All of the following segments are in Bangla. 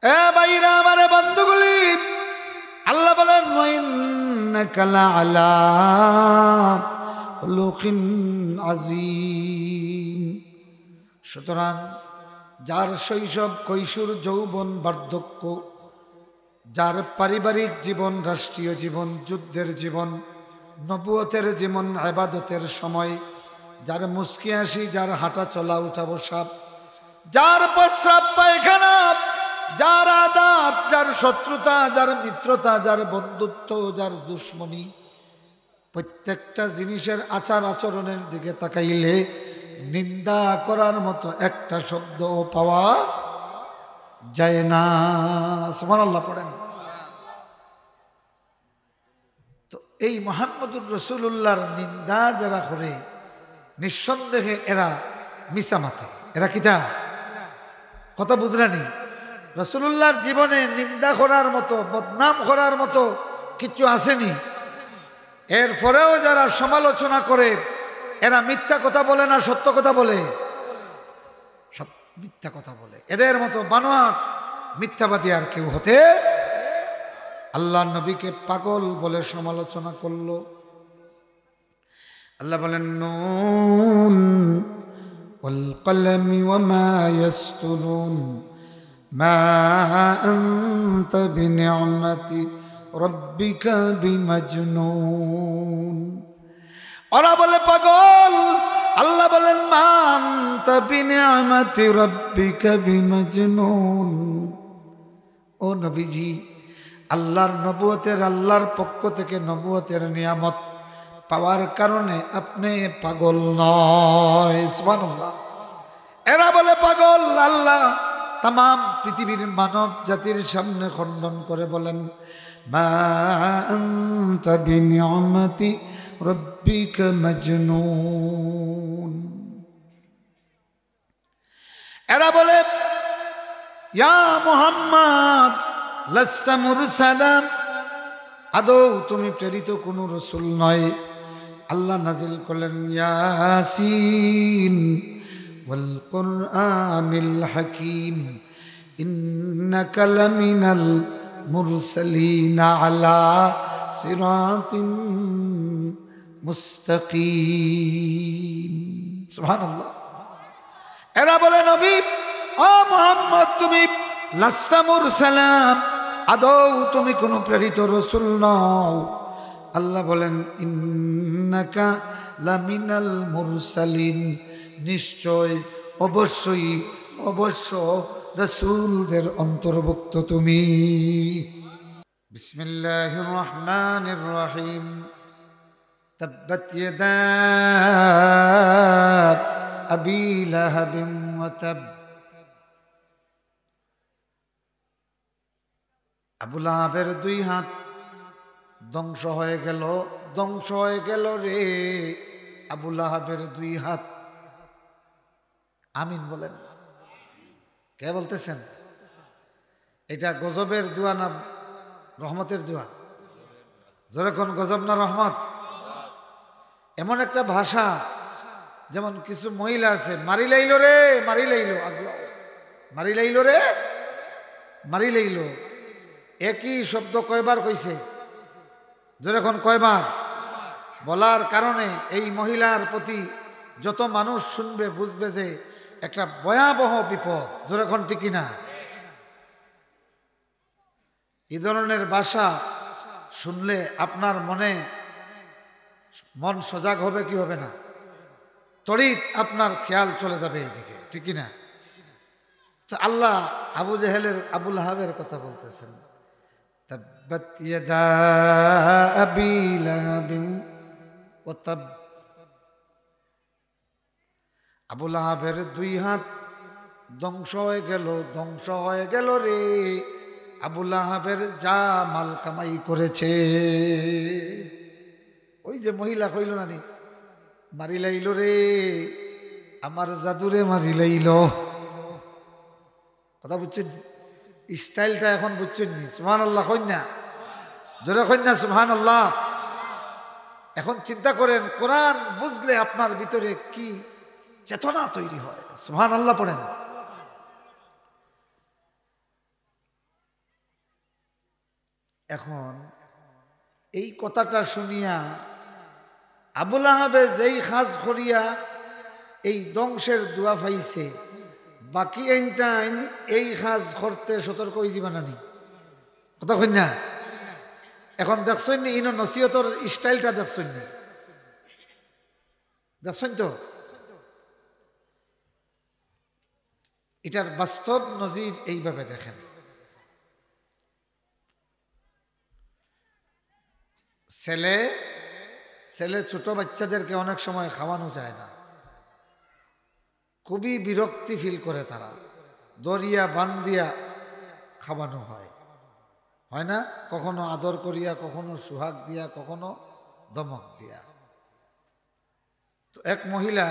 এ ভাইরা আমার বন্ধুগুলি, আল্লাহ বলেন ওয়াইন্নাকা লাআলা খুলুকিন আযীম। সুতরাং যার শৈশব, কৈশোর, যৌবন, বার্ধক্য, যার পারিবারিক জীবন, রাষ্ট্রীয় জীবন, যুদ্ধের জীবন, নবুয়তের জীবন, ইবাদতের সময়, যার মুস্কি হাসি, যার হাঁটা চলা, উঠা বসা, যার প্রস্রাব পায়খানা, যার আদাব, যার শত্রুতা, যার মিত্রতা, যার বন্ধুত্ব, যার দুশ্মনী, প্রত্যেকটা জিনিসের আচার আচরণের দিকে তাকাইলে নিন্দা করার মতো একটা শব্দও পাওয়া যায় না। সুবহানাল্লাহ পড়েন। তো এই মুহাম্মদুর রাসূলুল্লাহর নিন্দা যারা করে, নিঃসন্দেহে এরা মিসামাতে। এরা কিতা কথা বুঝলেনি? রাসূলুল্লাহর জীবনে নিন্দা করার মতো, বদনাম করার মতো কিছু আসেনি। এরপরেও যারা সমালোচনা করে, এরা মিথ্যা কথা বলে না সত্য কথা বলে? মিথ্যা কথা বলে। এদের মতো বানোয়াট মিথ্যাবাদী আর কেউ হতে। আল্লাহ নবীকে পাগল বলে সমালোচনা করলো। আল্লাহ বলেন নুন ওয়াল কলমি ওয়া মা ইয়াসতুরুন মা আনতা বিনি'মাতি রাব্বিকা বিমাজনুন। ওরা বলে পাগল, আল্লাহ বলেন মা আনতা বিনি'মাতি রাব্বিকা বিমাজনুন। ও নবীজি, আল্লাহর নবুয়তের, আল্লাহর পক্ষ থেকে নবুয়তের নিয়ামত পাওয়ার কারণে আপনি পাগল নয়। সুবহানাল্লাহ। এরা বলে পাগল। আল্লাহ তামাম পৃথিবীর মানব জাতির সামনে খণ্ডন করে বলেন মা আনতা বিনি'মাতি রাব্বিকা মাজনুন। এরা বলে ইয়া মুহাম্মদ লাস্তা মুরসালাম, আদৌ তুমি প্রেরিত কোন রসুল নয়। আল্লাহ নাজিল করলেন ইয়াসিন ওয়াল কুরআনিল হাকীম ইন্নাকা লামিনাল মুরসালিন আলা সিরাতিন মুস্তাকিম। সুবহানাল্লাহ। এরা বলে নবী ও মুহাম্মদ তুমি লাস্তা মুরসালাম, আদৌ তুমি কোনো প্রেরিত রসুল নও। আল্লাহ বলেন ইন্নাকা লামিনাল মুরসালিন, নিশ্চয়, অবশ্যই, অবশ্য রসুলদের অন্তর্ভুক্ত তুমি। বিসমিল্লাহির রহমানির রহিম। তাব্বাত ইয়াদা আবি লাহাবিন ওয়া তাব। আবু লাহাবের দুই হাত ধ্বংস হয়ে গেল, ধ্বংস হয়ে গেল রে আবু লাহাবের দুই হাত। আমিন বলেন। কে বলতেছেন? এটা গজবের দোয়া না রহমতের দোয়া? যেরকম গজব না রহমত? এমন একটা ভাষা, যেমন কিছু মহিলা আছে মারি লাইলো রে, মারি লাইলো, মারি লাইলো রে, মারি লাইলো। একই শব্দ কয়বার কইছে? যেরকম কয়বার বলার কারণে এই মহিলার প্রতি যত মানুষ শুনবে বুঝবে যে একটা ভয়াবহ বিপদ। যেরকম ঠিকই না? এই ধরনের ভাষা শুনলে আপনার মন সজাগ হবে কি হবে না? তড়িৎ আপনার খেয়াল চলে যাবে এইদিকে, ঠিকই না? তো আল্লাহ আবু জেহেলের, আবু লাহাবের কথা বলতেছেন। তাব্বাত ইয়াদা আবি লাহাবিন ওয়া তাব। আবু লাহাবের দুই হাত ধ্বংস হয়ে গেল, ধ্বংস হয়ে গেল রে আবু লাহাবের যা মাল কামাই করেছে। ওই যে মহিলা কইল না নি, মারি লাইল রে আমার জাদুরে, মারি লাইল। কথা বুঝছেন? স্টাইলটা এখন বুঝছেন নি? সুবহানাল্লাহ কইনা, জোরে কইনা সুবহানাল্লাহ। এখন চিন্তা করেন, কোরআন বুঝলে আপনার ভিতরে কি চেতনা তৈরি হয়। সুবহানাল্লাহ পড়েন। এখন এই কথাটা শুনিয়া আবুল আহাবে যেই খাজ করিয়া এই ধ্বংসের দোয়া পাইছে, বাকি আইন এই কাজ করতে সতর্ক হয়ে যাবা নানি, কথা কই না? এখন দেখছেন নি ইনো নসিহতর স্টাইলটা, দেখছেন নি? দেখছেন তো এটার বাস্তব নজির এইভাবে দেখেন। ছেলে ছেলে ছোট বাচ্চাদেরকে অনেক সময় খাওয়ানো যায় না, খুবই বিরক্তি ফিল করে, তারা দরিয়া বান্ধিয়া খাওয়ানো হয়, হয় না? কখনো আদর করিয়া, কখনো সুহাগ দিয়া, কখনো ধমক দিয়া। তো এক মহিলা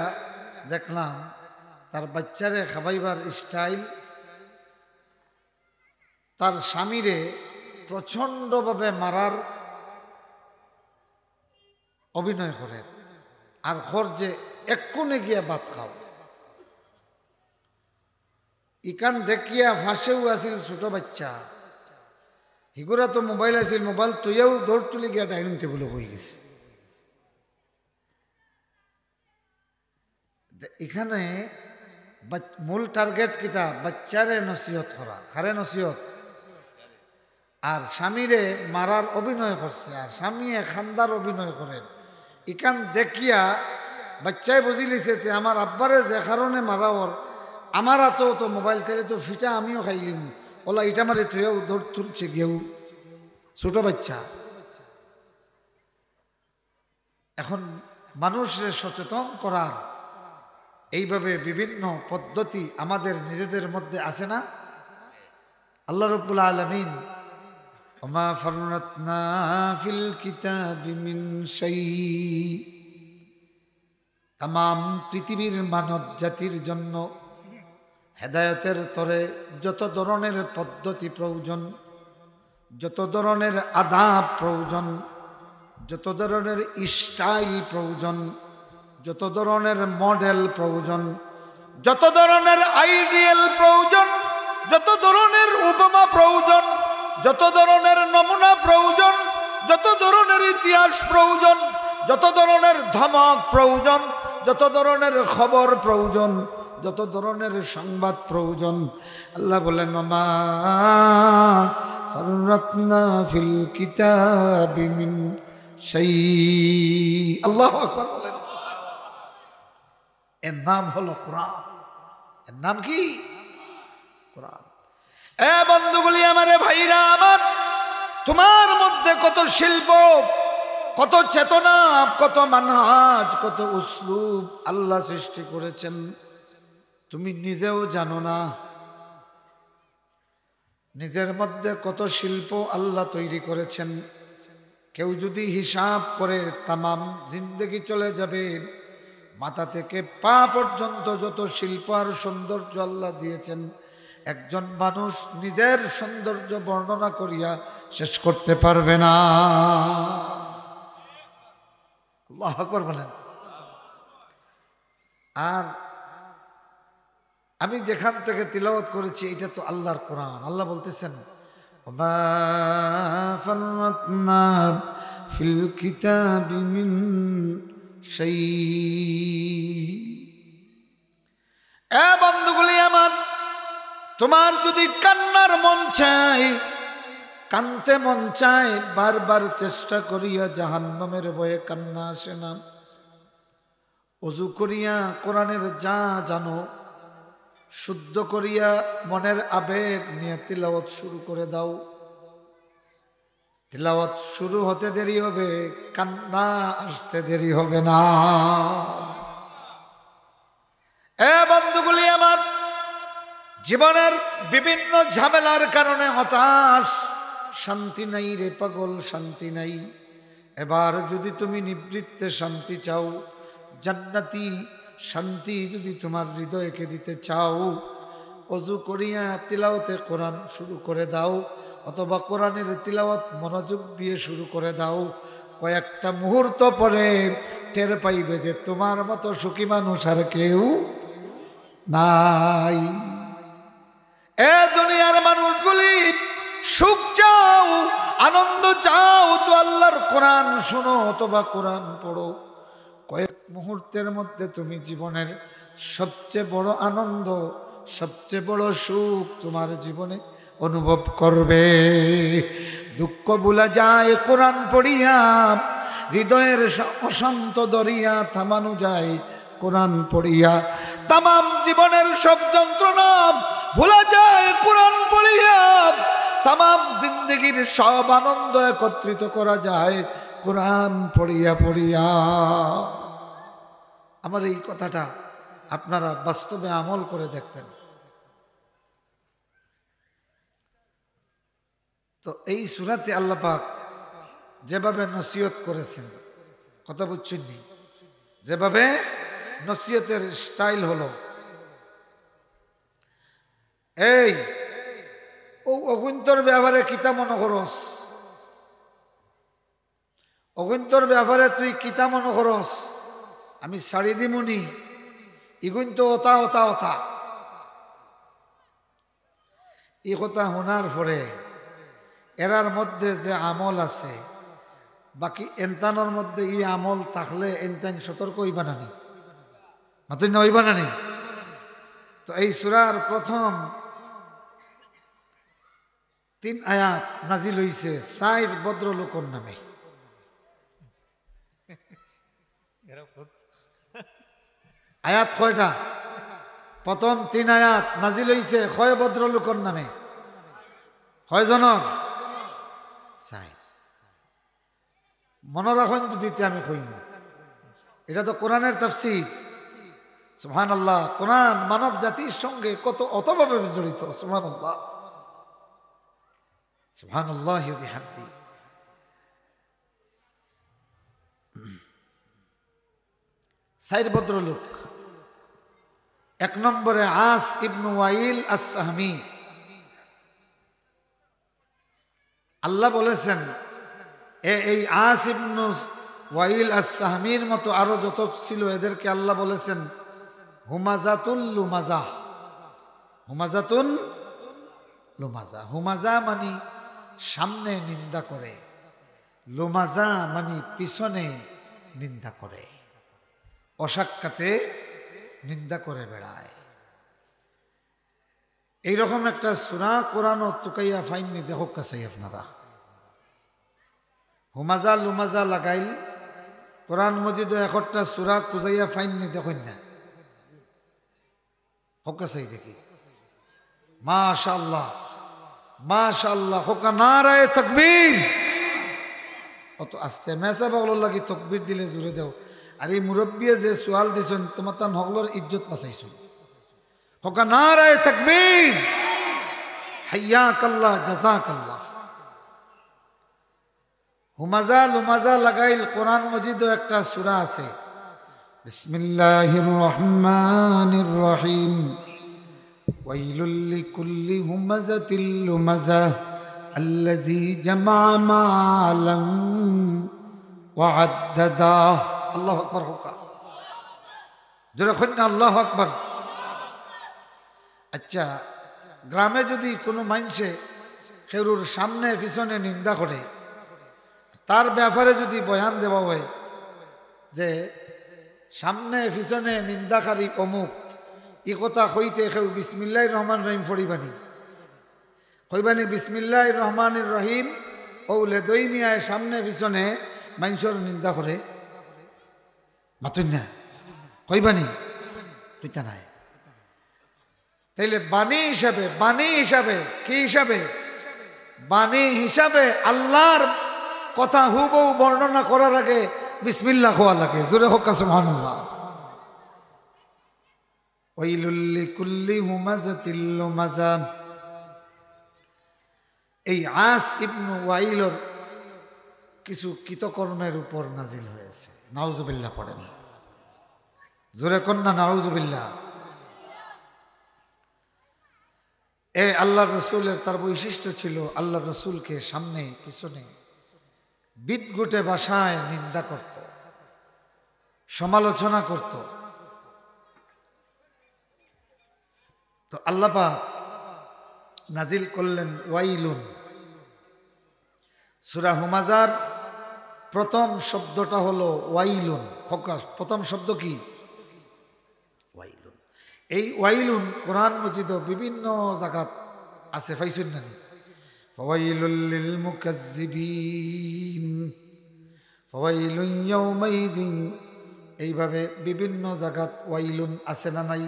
দেখলাম তার বাচ্চারে খাবাইবার স্টাইল, তার স্বামীরে প্রচন্ডভাবে মারার অভিনয় করে, আর ঘর যে এক্ষুনি গিয়া ভাত খাও। ইকান দেখিয়া ফাঁসেও আসিল ছোট বাচ্চা, হিগুরা তো মোবাইল আছিল, মোবাইল তুইও দৌড় তুলি গিয়া ডাইনিং টেবিলে বই গেছে। এখানে মূল টার্গেট কিতা? বাচ্চারে নসিহত করা, খারে নসিহত, আর স্বামীরে মারার অভিনয় করছে, আর স্বামীয়ে খান্দার অভিনয় করেন। ইকান দেখিয়া বাচ্চাই বুঝি লিছে আমার আব্বারে যে কারণে মারা ওর, আমার হাতেও তো মোবাইল তেলে তো ফিটা আমিও খাইলিম, ওলা ইটা মারে তুইও দৌড় তুলছে গেউ, ছোট বাচ্চা। এখন মানুষের সচেতন করার এইভাবে বিভিন্ন পদ্ধতি আমাদের নিজেদের মধ্যে আছে না? আল্লাহ রাব্বুল আলামিন ওমা ফাররাতনা ফিল কিতাবি মিন শাই, তাম পৃথিবীর মানব জাতির জন্য হেদায়েতের তরে যত ধরনের পদ্ধতি প্রয়োজন, যত ধরনের আদাব প্রয়োজন, যত ধরনের স্টাইল প্রয়োজন, যত ধরনের মডেল প্রয়োজন, যত ধরনের আইডিয়াল প্রয়োজন, যত ধরনের উপমা প্রয়োজন, যত ধরনের নমুনা প্রয়োজন, যত ধরনের ইতিহাস প্রয়োজন, যত ধরনের ধমক প্রয়োজন, যত ধরনের খবর প্রয়োজন, যত ধরনের সংবাদ প্রয়োজন, আল্লাহ বলেন মা ফাররাতনা ফিল কিতাবি মিন শাই। আল্লাহু আকবার বলেন। এর নাম হলো কোরআন। এর নাম কি? কোরআন। এ বন্ধুগুলি আমারে, ভাইরা আমার, তোমার মধ্যে কত শিল্প, কত চেতনা, কত মানহাজ, কত উসলুব আল্লাহ সৃষ্টি করেছেন, তুমি নিজেও জানো না। নিজের মধ্যে কত শিল্প আল্লাহ তৈরি করেছেন, কেউ যদি হিসাব করে তামাম জিন্দেগি চলে যাবে। মাথা থেকে পা পর্যন্ত যত শিল্প আর সৌন্দর্য আল্লাহ দিয়েছেন, একজন মানুষ নিজের সৌন্দর্য বর্ণনা করিয়া শেষ করতে পারবে না। আল্লাহু আকবার বলেন। আর আমি যেখান থেকে তিলাওয়াত করেছি এটা তো আল্লাহর কোরআন। আল্লাহ বলতেছেন ওমা ফাররাতনা ফিল কিতাবি মিন শাই। এ বন্ধুগুলি আমার, তোমার যদি কান্নার মন চায়, কানতে মন চায়, বারবার চেষ্টা করিয়া জাহান্নামের ভয়ে কান্না আসে না, ওযু করিয়া কোরআনের যা জানো শুদ্ধ করিয়া মনের আবেগ নিয়ে তিলাওয়াত শুরু করে দাও। তিলাওয়াত শুরু হতে দেরি হবে, কান্না আসতে দেরি হবে না। এ বন্ধুগুলি আমার, জীবনের বিভিন্ন ঝামেলার কারণে হতাশ, শান্তি নাই রে পাগল, শান্তি নাই। এবার যদি তুমি নিবৃত্তে শান্তি চাও, জান্নাতি শান্তি যদি তোমার হৃদয়কে দিতে চাও, ওযু করিয়া তিলাওয়াতে কোরআন শুরু করে দাও, অথবা কোরআনের তিলাওয়াত মনোযোগ দিয়ে শুরু করে দাও। কয়েকটা মুহূর্ত পরে টের পাইবে যে তোমার মতো সুখী মানুষ আর কেউ নাই। এ দুনিয়ার মানুষগুলি, সুখ চাও আনন্দ চাও তো আল্লাহর কোরআন শোনো অথবা কোরআন পড়ো। কয়েক মুহূর্তের মধ্যে তুমি জীবনের সবচেয়ে বড় আনন্দ, সবচেয়ে বড় সুখ তোমার জীবনে অনুভব করবে। দুঃখ ভুলা যায় কোরআন পড়িয়া, হৃদয়ের অশান্ত দরিয়া থামানো যায় কোরআন পড়িয়া, তামাম জীবনের সব যন্ত্রণা ভুলা যায় কোরআন পড়িয়া, তামাম জিন্দগির সব আনন্দ একত্রিত করা যায় কোরআন পড়িয়া পড়িয়া। আমার এই কথাটা আপনারা বাস্তবে আমল করে দেখবেন। তো এই সূরাতে আল্লাহ পাক যেভাবে নসিহত করেছেন, কথা বুঝছেন নি, যেভাবে নসিহতের স্টাইল হলো, এই অগুন্তর ব্যাপারে কিতা মনে করস, অগুন্তর ব্যাপারে তুই কিতা মনে করস, আমি ছাড়ি দিমুনি, ইগুন তো ওতা ওতা ওতা। এই কথা শোনার পরে এরার মধ্যে যে আমল আছে, বাকি এনতানোর মধ্যে ই আমল থাকলে এনতান সতর্ক হইবা নানি, মাতুন না হইবা নানি। তো এই সূরার প্রথম 3 আয়াত নাজিল হইছে 4 ভদ্রলোকর নামে। আয়াত কয়টা? প্রথম 3 আয়াত নাজিল হইছে কয় ভদ্রলোকর নামে? কয়জনের? 4। মনে রাখুন তো দিতে আমি কইম, এটা তো কোরআনের তাফসীর। সুবহানাল্লাহ, কোরআন মানব জাতির সঙ্গে কত অতভাবে জড়িত। সুবহানাল্লাহ, সুবহানাল্লাহি ওয়া বিহামদি। চার ভদ্রলোক। 1 নম্বরে আস ইবনু ওয়াইল আস-সাহমি। আল্লাহ বলেছেন এই আস ইবনু ওয়াইল আস-সাহমির মতো আরো যত ছিল এদেরকে আল্লাহ বলেছেন হুমাজাতুল লুমাজা। হুমাজাতুল লুমাজা, হুমাজা মানে সামনে নিন্দা করে, লুমাজা মানে পিছনে নিন্দা করে, অসাক্ষাতে নিন্দা করে বেড়ায়। এইরকম একটা সূরা কোরআন ও তুকাইয়া ফাইননি, দেখো কাছাই আপনারা। হুমাজা লুমাজা লাগাইল কোরআন মজিদ একটা সূরা কুজাইয়া ফাইননি, দেখুন না, হোকা চাই দেখি। মাশাআল্লাহ মাশাআল্লাহ, হোকা নারায়ে তাকবীর। অত আস্তে মেসা বাগল লাগি তাকবীর দিলে জোরে দেও। আর এই মুরব্বিয়ে যে সোয়াল দিছেন তোমার তান হগলর ইজ্জত বাঁচাইছো। হোকা নারায়ে তাকবীর, হাইয়াকাল্লাহ জাযাকাল্লাহ। হুমাজা লুমাজা লাগাইল কোরআন মজিদও একটা সূরা আছে, বিসমিল্লাহির রহমানির রহিম। ওয়াইলুল লিকুল্লি হুমাযাতিল লুমাযা আল্লাযী জামা মালান ওয়া আদ্দাদা। আল্লাহু আকবার। হোকা জোরে কইন না আল্লাহু আকবার। আচ্ছা, গ্রামে যদি কোনো মানুষে কেউর সামনে পিছনে নিন্দা করে, তার ব্যাপারে যদি বয়ান দেওয়া হয় যে সামনে পিছনে নিন্দাকারী অমুক, ই কথা কইতে কেউ বিসমিল্লাহির রহমানির রহিম পড়িবানি, কইবানি বিসমিল্লাহির রহমানির রহিম। ওলে দই মিয়ায় সামনে পিছনে মানুষের নিন্দা করে, মাতুন না, কইবানি, কইতা নাই। তাইলে বাণী হিসাবে, বাণী হিসাবে কি হিসাবে? বাণী হিসাবে আল্লাহর কথা হুবহু বর্ণনা করার আগে বিসমিল্লাহ হওয়া লাগে। জোরে হোক সুবহানাল্লাহ। ওয়াইলুল লিকুল্লি হুমাযাতিল লুমাযা। এই আস ইবনু ওয়াইলর কিছু কৃতকর্মের উপর নাজিল হয়েছে। নাউজুবিল্লাহ পড়েন, জোরে কন্যা নাউজুবিল্লাহ। আল্লাহ রসুলের তার বৈশিষ্ট্য ছিল আল্লাহ রসুলকে সামনে পিছনে বিদঘুটে ভাষায় নিন্দা করত, সমালোচনা করত। তো আল্লাহ পাক নাজিল করলেন ওয়াইলুন, সূরা হুমাজার প্রথম শব্দটা হলো ওয়াইলুন। প্রথম শব্দ কি? ওয়াইলুন। এই ওয়াইলুন কোরআন মজিদ বিভিন্ন জায়গাত আছে, পাইছেন না? ফাওয়াইলুল লিল মুকাজ্জিবিন, ফাওয়াইলুন ইয়াউমাইযিন, এইভাবে বিভিন্ন জায়গাত ওয়াইলুন আছে না নাই?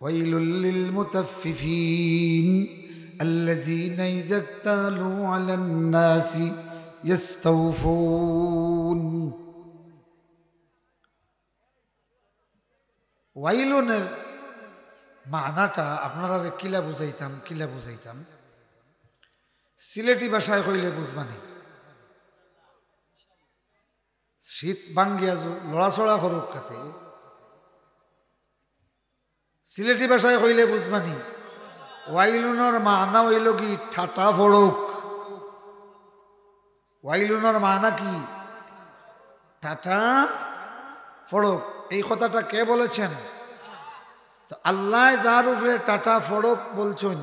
ওয়াইলুল লিল মুতাফফিফিন الذين إذا اكتالوا على الناس يستوفون। ওয়াইলুনের মানাটা আপনারা কিলা বুঝাইতাম সিলেটি ভাষায় কইলে বুঝবানি। শীত বাঙ্গিয়া লড়াচড়া করুক কাতে সিলেটি ভাষায় কইলে বুঝবানি। ওয়াইলুনের মানা হইল কি? ঠাটা ফড়ক। ওয়াইলুনের মানা কি? ঠাটা ফড়ক। এই কথাটা কে বলেছেন? তো আল্লাহ যার উপরে টাটা ফড়ক বলছেন,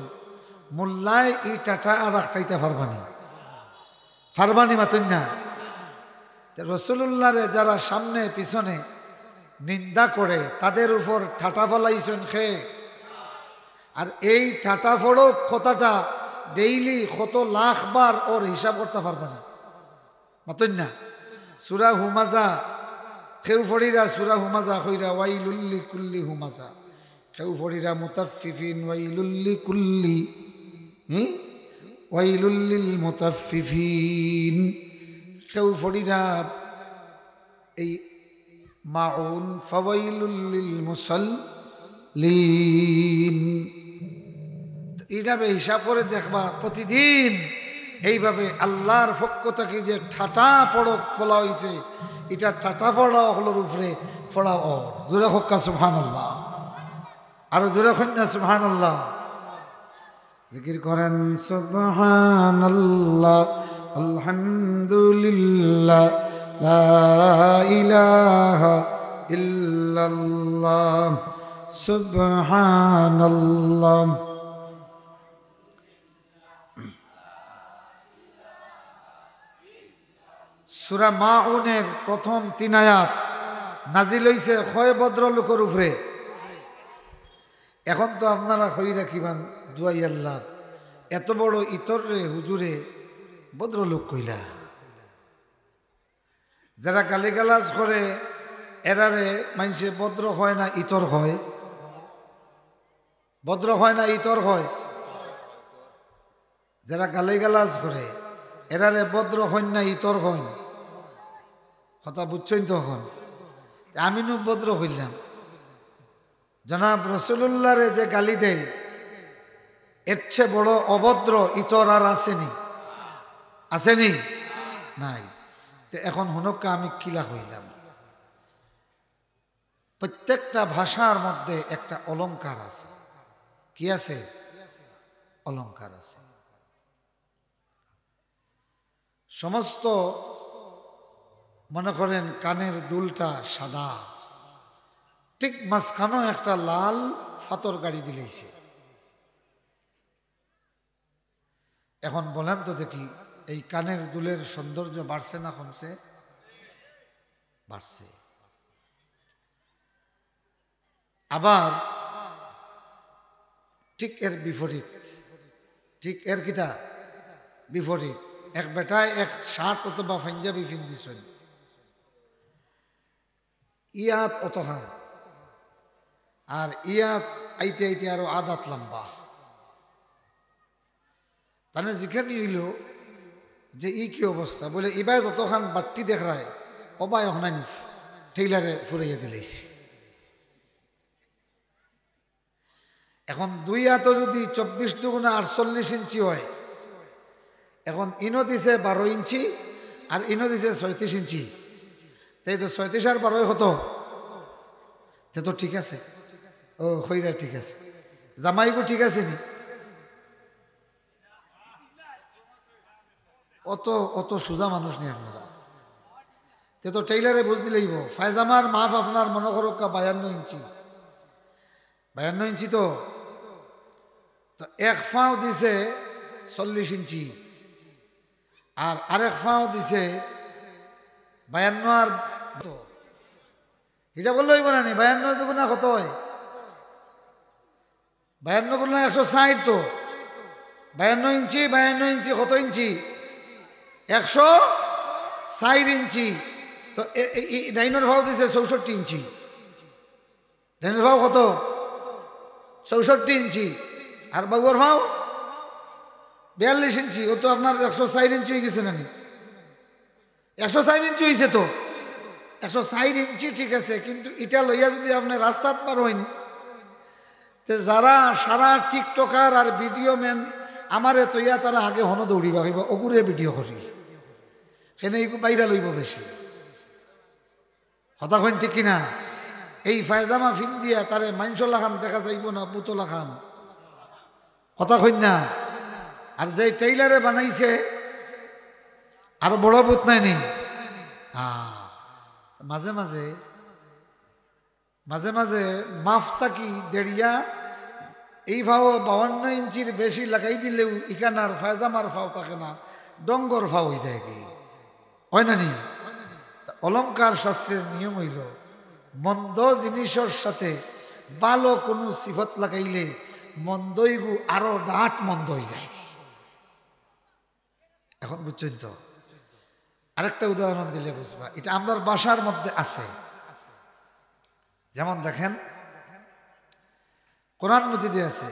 মোল্লায় এই টাটা আর আটকাইতে ফারবানি মাতেন না। রসুল্লাহরে যারা সামনে পিছনে নিন্দা করে তাদের উপর ঠাটা ফলাইছেন খেয়ে। আর এই ঠাটা ফড়ক কথাটা ডেইলি কত লাখ বার ওর হিসাব করতে পারবে না, মাতেন না। সূরা হুমাজা কেউ ফড়িরা সূরা হুমাজা কইরা ওয়াইলুল্লি কুল্লি হুমাজা, কেউ ফড়িরা মুতাফফিফিন ওয়াইলুল্লি কুল্লি ওয়াইলুল্লিল মুতাফফিফিন, কেউ ফড়িরা এই মাউন ফাওয়াইলুল্লিল মুসাল্লিন। এইভাবে হিসাব করে দেখবা প্রতিদিন এইভাবে আল্লাহর পক্ষ থেকে যে ঠাটা পড়ক বলা হয়েছে, এটা টাটা পড়া হলোর উপরে পড়া ও জোরে হক্কা সুবহানাল্লাহ, আরো জোরে কন্যা সুবহানাল্লাহ। জিকির করেন সুবহানাল্লাহ আলহামদুলিল্লাহ লা ইলাহা ইল্লাল্লাহ সুবহানাল্লাহ। সূরা মাউনের প্রথম 3 আয়াত নাজিল হইছে ক্ষয় ভদ্রলোকের উপরে। এখন তো আপনারা কই রাখিবান দুয়াই আল্লাহ, এত বড় ইতর রে হুজুরে ভদ্রলোক কইলা। যারা গালিগালাজ করে এরারে মানুষে ভদ্র হয় না ইতর হয়? ভদ্র হয় না ইতর হয়? যারা গালিগালাজ করে এরারে ভদ্র হয় না ইতর হয়? কথা বুঝছেন? তখন আমি ভদ্র হইলাম। জনাব রসুল্লাহরে যে গালি দেয় এর চেয়ে বড় অভদ্র ইতর আর আসেনি? নাই। তো এখন হনকা আমি কিলা হইলাম। প্রত্যেকটা ভাষার মধ্যে একটা অলংকার আছে। কি আছে? অলংকার আছে। সমস্ত মনে করেন কানের দুলটা সাদা, ঠিক মাঝখানেও একটা লাল ফাতর গাড়ি দিলেইছে। এখন বলেন তো দেখি, এই কানের দুলের সৌন্দর্য বাড়ছে না কমছে? বাড়ছে। আবার ঠিক এর বিপরীত, ঠিক এর কিতা বিপরীত। এক বেটায় এক শার্ট অথবা পাঞ্জাবি পিন্ধিছেন, ইয়াত অতখান, আর ইয়াত আইতে আইতে আরো আদাত লম্বা। তাহলে যেখানে হইল যে ই কি অবস্থা, বলে এবার যতখান বাট্টি দেখায় অবাই ওখান টেইলারে ফুরাইয়া দিলেছি। এখন 2 হাতও যদি 24 দুগুণা 48 ইঞ্চি হয়, এখন ইনো দিছে 12 ইঞ্চি আর ইনো দিছে 36 ইঞ্চি, তাই তো 36 আর 12 কত? সে তো ঠিক আছে। ও হইরা ঠিক আছে। জামাইবু ঠিক আছে নি? অত সোজা মানুষ নেই আপনারা। তে তো টেইলারে বুঝ দিলেইব। ফায়জামার মাপ আপনার মনে করো 52 ইঞ্চি, 52 ইঞ্চি। তো এক ফাও দিছে 40 ইঞ্চি, আর আরেক ফাও দিছে 52 আর হিসাব বললে হইব না নি 52 দুগুণা কত হয় 52 গুণা 160 তো 52 ইঞ্চি 52 ইঞ্চি কত ইঞ্চি 160 ইঞ্চি তো ডাইনোর ভাও দিছে 64 ইঞ্চি ডাইনোর ভাও কত 64 ইঞ্চি আর বাবুর ভাও 42 ইঞ্চি ও তো আপনার 160 ইঞ্চি হয়ে গেছে নানি 160 ইঞ্চি হয়েছে তো 160 ইঞ্চি ঠিক আছে কিন্তু এটা লইয়া যদি আপনি রাস্তাত পার হইন যারা সারা টিকটকার আর ভিডিও ম্যান আমারে তৈয়া তারা আগে হন দৌড়িবা হইব ওগুরে ভিডিও করি কেন এই বাইরা লইব বেশি কথা কইন ঠিক কিনা এই ফায়জামা ফিন দিয়া তারে মাইনসলা খান দেখা যাইব না পুতলা খান কথা কইন না আর যে টেইলারে বানাইছে আরো বড় বুত নাই নি মাঝে মাঝে মাঝে মাঝে মাফতা কি দেড়িয়া এই ভাও 52 ইঞ্চির বেশি লাগাই দিলেও ইকানার ফায়জামার ফাও থাকে না ডঙ্গর ফাও হয়ে যায় কি হয় না নি অলঙ্কার শাস্ত্রের নিয়ম হইল মন্দ জিনিসের সাথে ভালো কোনো সিফত লাগাইলে মন্দইগু আরো ডাট মন্দ হয়ে যায় এখন বুঝছেন তো আরেকটা উদাহরণ দিলে বুঝবা এটা আমরার বাসার মধ্যে আছে যেমন দেখেন কোরআন মজিদে আছে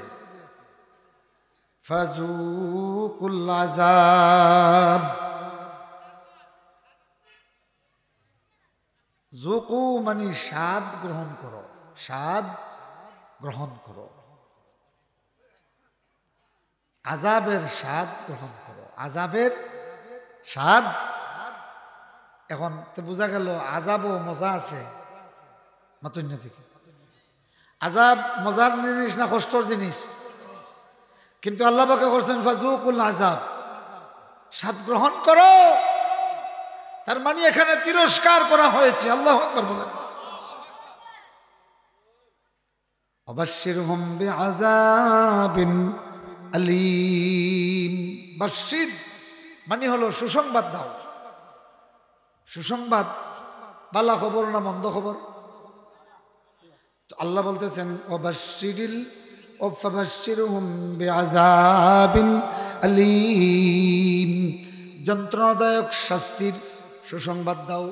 ফাজুকুল আযাব জুকু মানে স্বাদ গ্রহণ করো স্বাদ গ্রহণ করো আযাবের স্বাদ গ্রহণ করো আযাবের স্বাদ এখন তো বোঝা গেল আযাবও মজা আছে মাতুন্য থেকে আযাব মজার জিনিস না কষ্টর জিনিস কিন্তু আল্লাহ পাক করছেন ফাজুকুল আযাব স্বাদ গ্রহণ করো তার মানে এখানে তিরস্কার করা হয়েছে আল্লাহু আকবার বলেন অবাশশিরহুম বিআযাবিন আলীম বাশশির মানে হলো সুসংবাদ দাও সুসংবাদ ভালো খবর না মন্দ খবর তো আল্লাহ বলতেছেন ফাবাশশিরহুম বিআযাবিন আলীম যন্ত্রণাদায়ক শাস্তির সুসংবাদ দাও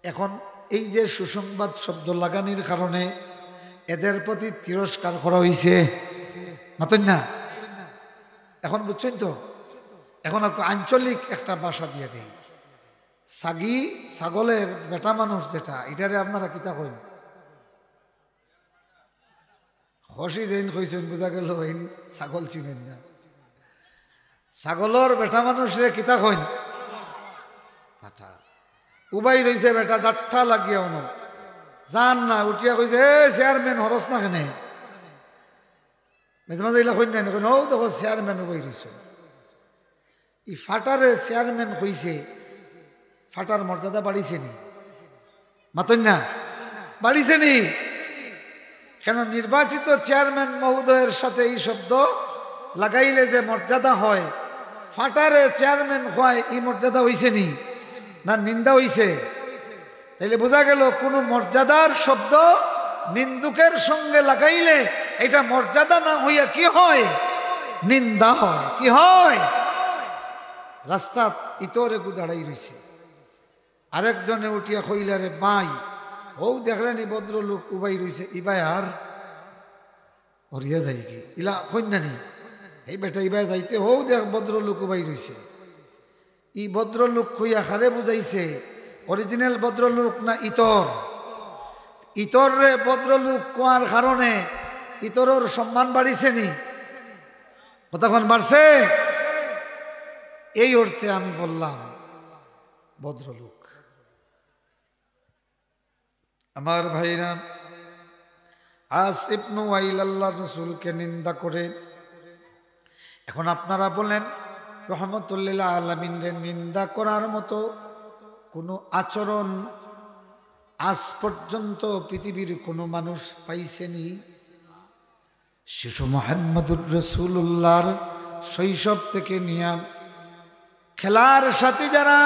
এখন এই যে সুসংবাদ শব্দ লাগানির কারণে এদের প্রতি তিরস্কার করা হয়েছে মাতেন না এখন বুঝছেন তো এখন আপনি আঞ্চলিক একটা ভাষা দিয়ে দিই সাগি ছাগলের বেটা মানুষ যেটা এটারে আপনারা কিতা কইন হসি যেন কইছেন বোঝা গেল ছাগল চিনেন না ছাগলের বেটা মানুষরে কিতা কইন পাঠা উবাই রইছে বেটা ডাট্টা লাগিয়া অন জান না উঠিয়া কইছে চেয়ারম্যান হরস না কেনে মাঝে মাঝে এগুলা কইন না ও দেখো চেয়ারম্যান উবাই রইছে ই ফাটারে চেয়ারম্যান কইছে ফাটার মর্যাদা বাড়িছে নি মাতন না বাড়িছে নি কেন নির্বাচিত চেয়ারম্যান মহোদয়ের সাথে এই শব্দ লাগাইলে যে মর্যাদা হয় ফাটারে চেয়ারম্যান হয় এই মর্যাদা হইছে নি না নিন্দা হইছে তাইলে বোঝা গেল কোন মর্যাদার শব্দ নিন্দুকের সঙ্গে লাগাইলে এটা মর্যাদা না হইয়া কি হয় নিন্দা হয় কি হয় রাস্তা ইতরে গুদাড়াই রইছে আরেকজনে উঠিয়া কইলারে বাই ও দেখলেন এই ভদ্রলোক উবাই রইছে ইবাই আর হরিয়া যাই কি ইলা কন্যানি এই বেটা ইবাই যাইতে ও দেখ ভদ্রলোক উবাই রইছে ই ভদ্রলোক কইয়া খারে বুঝাইছে অরিজিনাল ভদ্রলোক না ইতর ইতর রে ভদ্রলোক কোয়ার কারণে ইতরের সম্মান বাড়িছে নি কতক্ষণ বাড়ছে এই অর্থে আমি বললাম ভদ্রলোক আমার ভাইরা আস ইবনু ওয়াইল আল্লাহর রাসূলকে নিন্দা করে এখন আপনারা বলেন রহমতুল্লিল আলামিনের নিন্দা করার মতো কোনো আচরণ আজ পর্যন্ত পৃথিবীর কোনো মানুষ পাইছেনি শিশু মুহাম্মদুর রাসূলুল্লাহর শৈশব থেকে নিয়ে খেলার সাথী যারা,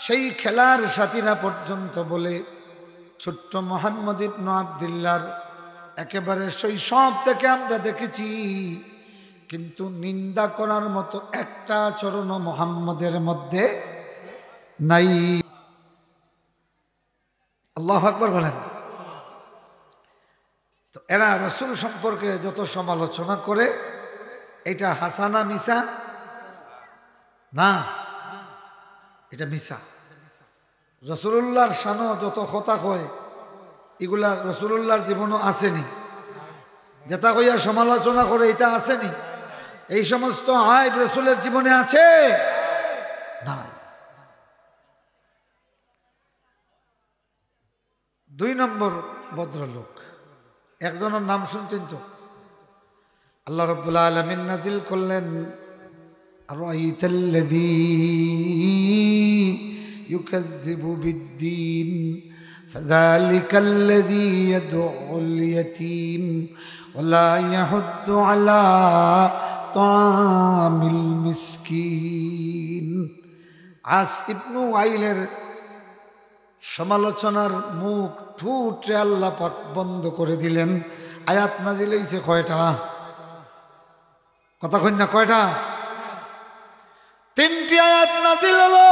সেই খেলার সাথীরা পর্যন্ত বলে ছোট্ট মোহাম্মদ ইবনে আব্দুল্লাহর একেবারে শৈশব থেকে আমরা দেখেছি, কিন্তু নিন্দা করার মতো একটা আচরণ মোহাম্মদের মধ্যে নাই। আল্লাহু আকবার বলেন। তো এরা রাসূল সম্পর্কে যত সমালোচনা করে, এটা হাসানা মিসা না, এটা মিসা। রাসূলুল্লাহর শানও যত কথা কয়, এগুলা রাসূলুল্লাহর জীবনও আসেনি। যেটা কইয়া সমালোচনা করে এটা আসেনি। এই সমস্ত আইব রাসূলের জীবনে আছে না। 2 নম্বর ভদ্রলোক, একজনের নাম শুনছেন তো? আল্লাহ রাব্বুল আলামিন নাজিল করলেন, আরাইতাল্লাযী ইউকাজ্জিবু বিদ্দীন ফাযালিকাল্লাযী ইয়াদউল ইয়াতীম ওয়ালা ইয়াহুদ্দু আলা তাআমিল মিসকিন। আস ইবনু ওয়াইলের সমালোচনার মুখ ঠুটে আল্লাহ পাক বন্ধ করে দিলেন। আয়াত নাজিল হইছে কয়টা? কথা কই না, কয়টা? 3টি আয়াত নাজিল হলো।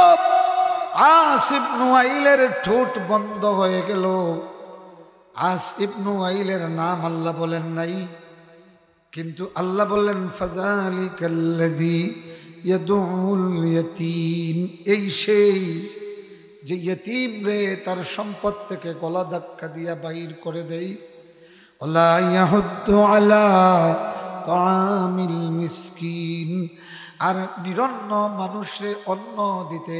আস ইবনু ওয়াইলের ঠোঁট বন্ধ হয়ে গেল। আস ইবনু ওয়াইলের নাম আল্লাহ বলেন নাই, কিন্তু আল্লাহ বললেন ফাযালিকাল্লাযী ইয়াদউল ইয়াতীম। এই সেই যে ইয়তীম রে তার সম্পদ থেকে গলা ধাক্কা দিয়া বাহির করে দেই। ওয়ালা ইয়াহুদ্দু আলা তাআমিল মিসকিন, আর নিরন্ন মানুষে অন্ন দিতে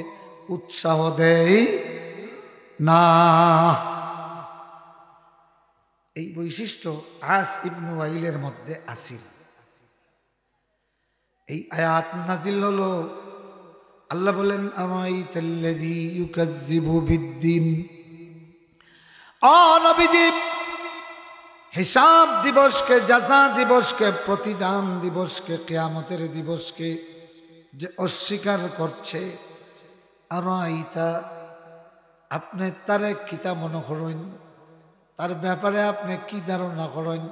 উৎসাহ দেয় না। এই বৈশিষ্ট্য আস ইবনু ওয়াইলের মধ্যে আছিল। এই আয়াত নাজিল হলো। আল্লাহ বলেন, আরাইতাল্লাযী ইউকাজ্জিবু বিদ্দীন। ও নবীজি, হিসাব দিবসকে, জাযা দিবসকে, প্রতিদান দিবসকে, কিয়ামতের দিবসকে যে অস্বীকার করছে, আরাইতা, আপনি তারে কিতা মনে করেন, তার ব্যাপারে আপনি কি ধারণা করেন?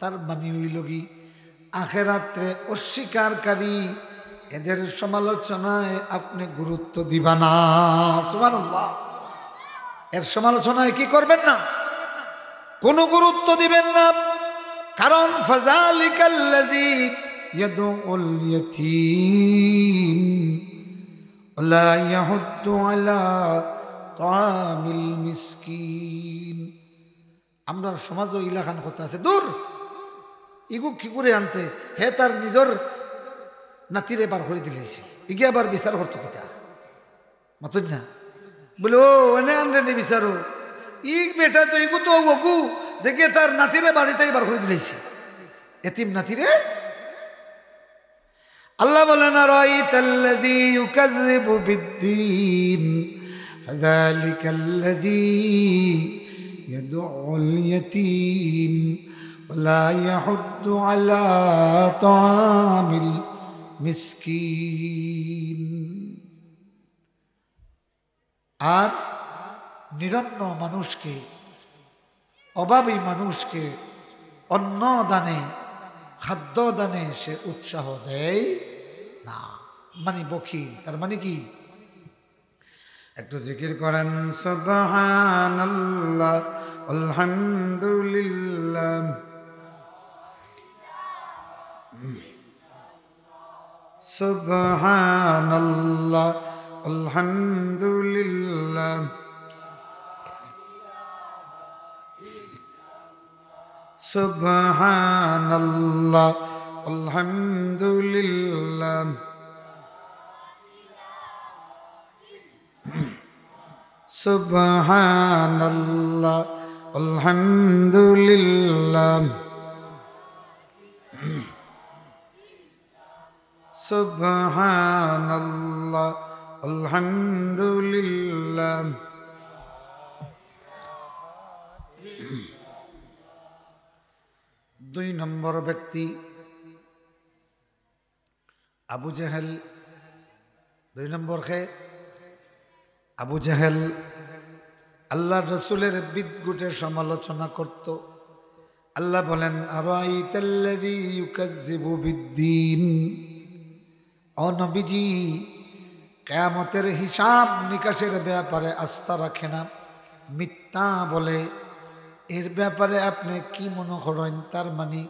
তার মানে হইল কি, আখিরাতে অস্বীকারী এদের সমালোচনায় আপনি গুরুত্ব দিবা না। সুবহানাল্লাহ। এর সমালোচনায় কি করবেন না? কোনো গুরুত্ব দিবেন না। কারণ ফাযালিকাল্লাযী ইয়াদউল ইয়াতীম ওয়ালা ইয়াহুদ্দু আলা তাআমিল মিসকিন। আমরা সমাজও ইলাখান কথা আছে, দূর ইগু কি করে আনতে, হে তার নিজের নাতিরে বার করে দিলেছে, ইগে আবার বিচার করতো কিতা মতন না, বলে ও এনে আনরে বিচারো, ই বেটা তো ইগু তো ওগু যে কে তার নাতিরে বাড়িতে বার করে দিলেছে, এতিম নাতিরে। আল্লাহ বলেন, আরাইতাল্লাযী ইউকাযযিবু বিদ্দীন ফাযালিকাল্লাযী ইয়াদউল ইয়াতীম ওয়ালা ইয়াহুদ্দু আলা তাআমিল মিসকিন। আর নিরন্ন মানুষকে, অভাবী মানুষকে অন্ন দানে, খাদ্য দানে সে উৎসাহ দেয় না, মানে বখিল। তার মানে কি? একটু জিকির করেন, সুবহানাল্লাহ আলহামদুলিল্লাহ সুবহানাল্লাহ আলহামদুলিল্লাহ সুবহানাল্লাহ আলহামদুলিল্লাহ সুবহানাল্লাহ আলহামদুলিল্লাহ সুবহানাল্লাহ আলহামদুলিল্লাহ। দুই নম্বর ব্যক্তি আবু জেহেল 2 নম্বর খে আবু জাহেল আল্লাহ রসুলের বিদ্যুটের সমালোচনা করত। আল্লাহ বলেন আরাইতাল্লাযী ইউকাজ্জিবু বিদ্দীন, ও নবীজি কিয়ামতের হিসাব নিকাশের ব্যাপারে আস্থা রাখে না, মিথ্যা বলে, এর ব্যাপারে আপনি কি মনে করেন? তার মানে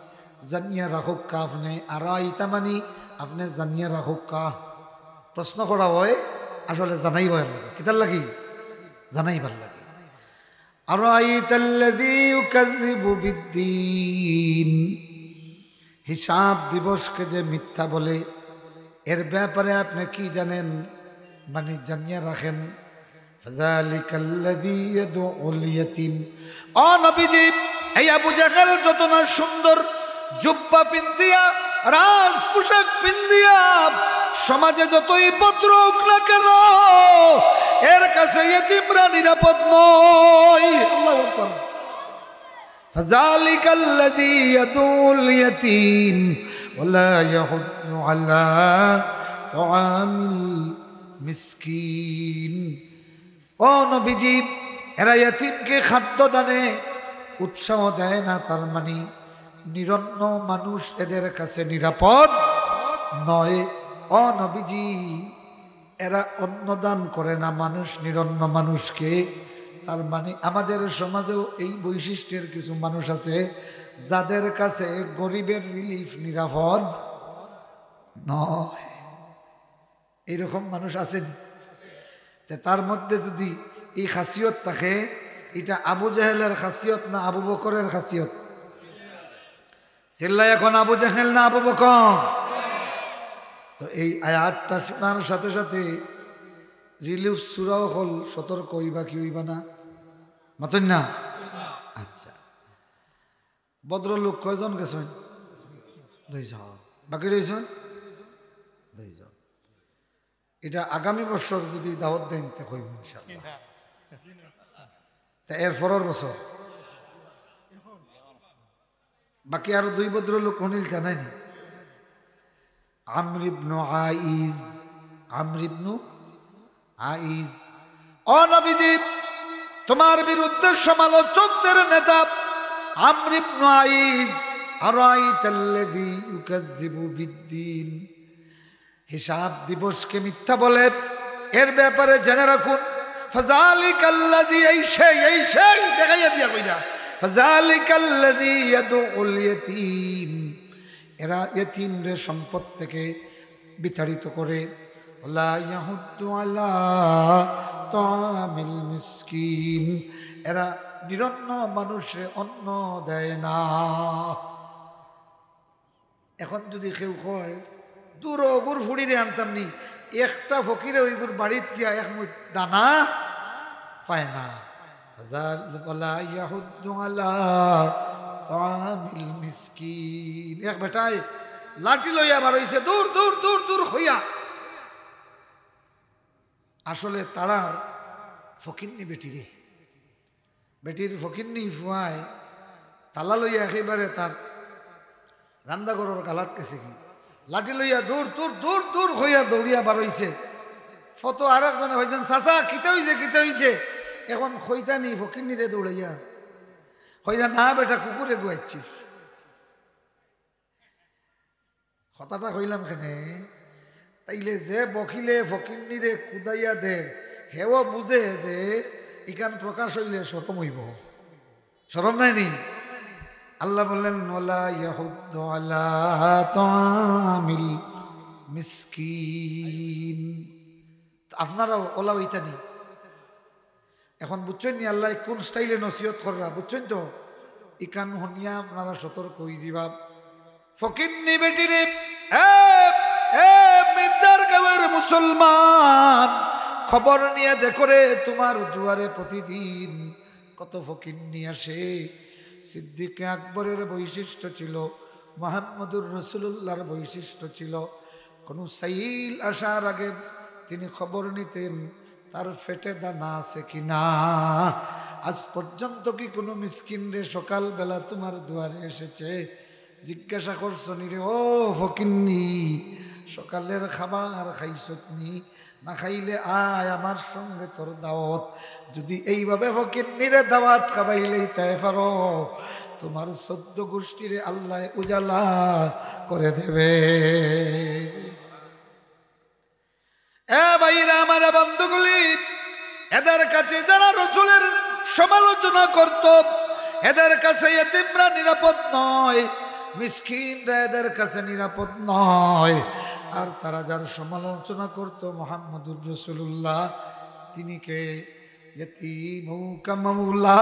জানিয়া রাখুক কা আপনি, আরাইতা মানে আপনি জানিয়া রাখুক কা। প্রশ্ন করা হয় আসলে জানাই ভালো লাগে, কিতার লাগি জানাই ভালো লাগে। আরাইতাল্লাযী ইউকাজ্জিবু বিদ্দীন, হিসাব দিবসকে যে মিথ্যা বলে এর ব্যাপারে আপনি কি জানেন? মানে জানিয়ে রাখেন। ফাযালিকাল্লাযী ইয়াদউল ইয়াতীম, ও নবীজি এই আবু জাহেল যত না সুন্দর জুব্বা পিন্দিয়া রাজ পোশাক পিন্দিয়া সমাজে যতই ভদ্র হোক না কেন, এর কাছে ইতিমরা নিরাপদ নয়। আল্লাহু আকবার। ফাযালিকাল্লাযী ইয়াদউল ইয়াতীম ওয়ালা ইয়াহুদ্দু আলা তুআমিল মিসকিন, ও নবীজি এরা ইতিমকে খাদ্য দানে উৎসাহ দেয় না, তার মানে নিরন্ন মানুষ এদের কাছে নিরাপদ নয়। ও নবীজি এরা অন্নদান করে না মানুষ নিরন্ন মানুষকে, তার মানে আমাদের সমাজেও এই বৈশিষ্ট্যের কিছু মানুষ আছে যাদের কাছে গরিবের রিলিফ নিরাপদ নয়। এইরকম মানুষ আছেন। তার মধ্যে যদি এই খাসিয়ত থাকে, এটা আবু জাহেলের খাসিয়ত না আবু বকরের খাসিয়ত? চিল্লাই এখন আবু জাহেল না আবু বকর? তো এই আয়াতটা শোনার সাথে সাথে রিলিফ সূরাও হল সতর্ক হইবা কি হইবা না, মাতন না? আচ্ছা, ভদ্রলোক কয়জন গেছেন? 2 জন। বাকি রয়েছেন 2 জন। এটা আগামী বছর যদি দাওয়াত দেন তে হইব ইনশাআল্লাহ। তা এর পরের বছর বাকি আরো 2 ভদ্রলোক হনিল জানায়নি। আমর ইবনে আইজ, আমর ইবনে আইজ, ও নবীজি তোমার বিরুদ্ধে সমালোচকদের নেতা আমর ইবনে আইজ আরাইতাল্লাযী ইউকাজ্জিবু বিদ্দীন, হিসাব দিবসকে মিথ্যা বলে, এর ব্যাপারে জেনে রাখুন। ফাযালিকাল্লাযী, এই সেই দেখাইয়া দিয়া কইরা, ফাযালিকাল্লাযী ইয়াদউল ইয়াতীম, এরা ইতিমদের সম্পদ থেকে বিতাড়িত করে, ওয়ালা ইয়াহুদ্দু আলা তুআমিল মিসকিন, এরা নিরন্ন মানুষে অন্ন দেয় না। এখন যদি কেউ কয় দূর ওগুর ফুড়িরে আনতাম নি, একটা ফকিরে ওইগুর বাড়িত গিয়া এক মুঠ দানা পায় না। ওয়ালা ইয়াহুদ্দু আলা তুআমিল মিসকিন, এক বেটাই লাঠি লইয়া বার হইছে দূর দূর দূর দূর হইয়া, আসলে তারার ফকিন্নি বেটিরে, বেটির ফকিন্নি ফুয়ায় তালা লইয়া একেবারে তার রান্দাঘরের গালাত গেছে কি, লাঠি লইয়া দূর দূর দূর দূর হইয়া দৌড়িয়া বার হইছে। ফটো আর একজনে ভাইজন চাচা কিতে হইছে কিতে হইছে, এখন খইতা নি ফকিন্নিরে দৌড়াইয়া কইরা না বেটা কুকুরে গুয়াচ্ছিস। কথাটা কইলাম কেনে, তাইলে যে বকিলে ফকিন্নিরে কুদাইয়া দে হেও বুঝে যে ইকান প্রকাশ হইলে শরম হইব, শরম নাই নি? আল্লাহ বললেন ওয়ালা ইয়াহুদ্দু আলা তুআমিল মিসকিন, আপনারা ওলা হইতা নি। এখন বুঝছেন নি আল্লাহ কোন স্টাইলে নসিহত করা, বুঝছেন তো? ইকান হনিয়া আপনারা সতর্ক হই যাবা। ফকিন্নি বেটিরে, মির্জার গাঁয়ের মুসলমান, খবর নিয়ে দেখো রে তোমার দুয়ারে প্রতিদিন কত ফকিন্নি আসে। সিদ্দিকে আকবরের বৈশিষ্ট্য ছিল, মুহাম্মদুর রাসূলুল্লাহর বৈশিষ্ট্য ছিল, কোনো সাইল আসার আগে তিনি খবর নিতেন তার পেটে দানা আছে কিনা। আজ পর্যন্ত কি কোনো মিসকিন রে সকালবেলা তোমার দুয়ারে এসেছে জিজ্ঞাসা করছো নি রে ও ফকিন্নি সকালের খাবার খাইছত নি? না খাইলে আয় আমার সঙ্গে তোর দাওয়াত। যদি এইভাবে ফকিন্নিরে দাওয়াত খাবাইলেই তাই পারো, তোমার 14 গোষ্ঠীরে আল্লাহ উজালা করে দেবে। এ ভাইরা আমার, বন্ধুগুলি, এদের কাছে যারা রসুলের সমালোচনা করত, এদের কাছে ইতিমরা নিরাপদ নয়, মিসকিনরা এদের কাছে নিরাপদ নয়। আর তারা যার সমালোচনা করত মুহাম্মদুর রাসূলুল্লাহ, তিনি কে? ইয়তীমুকা মাওলা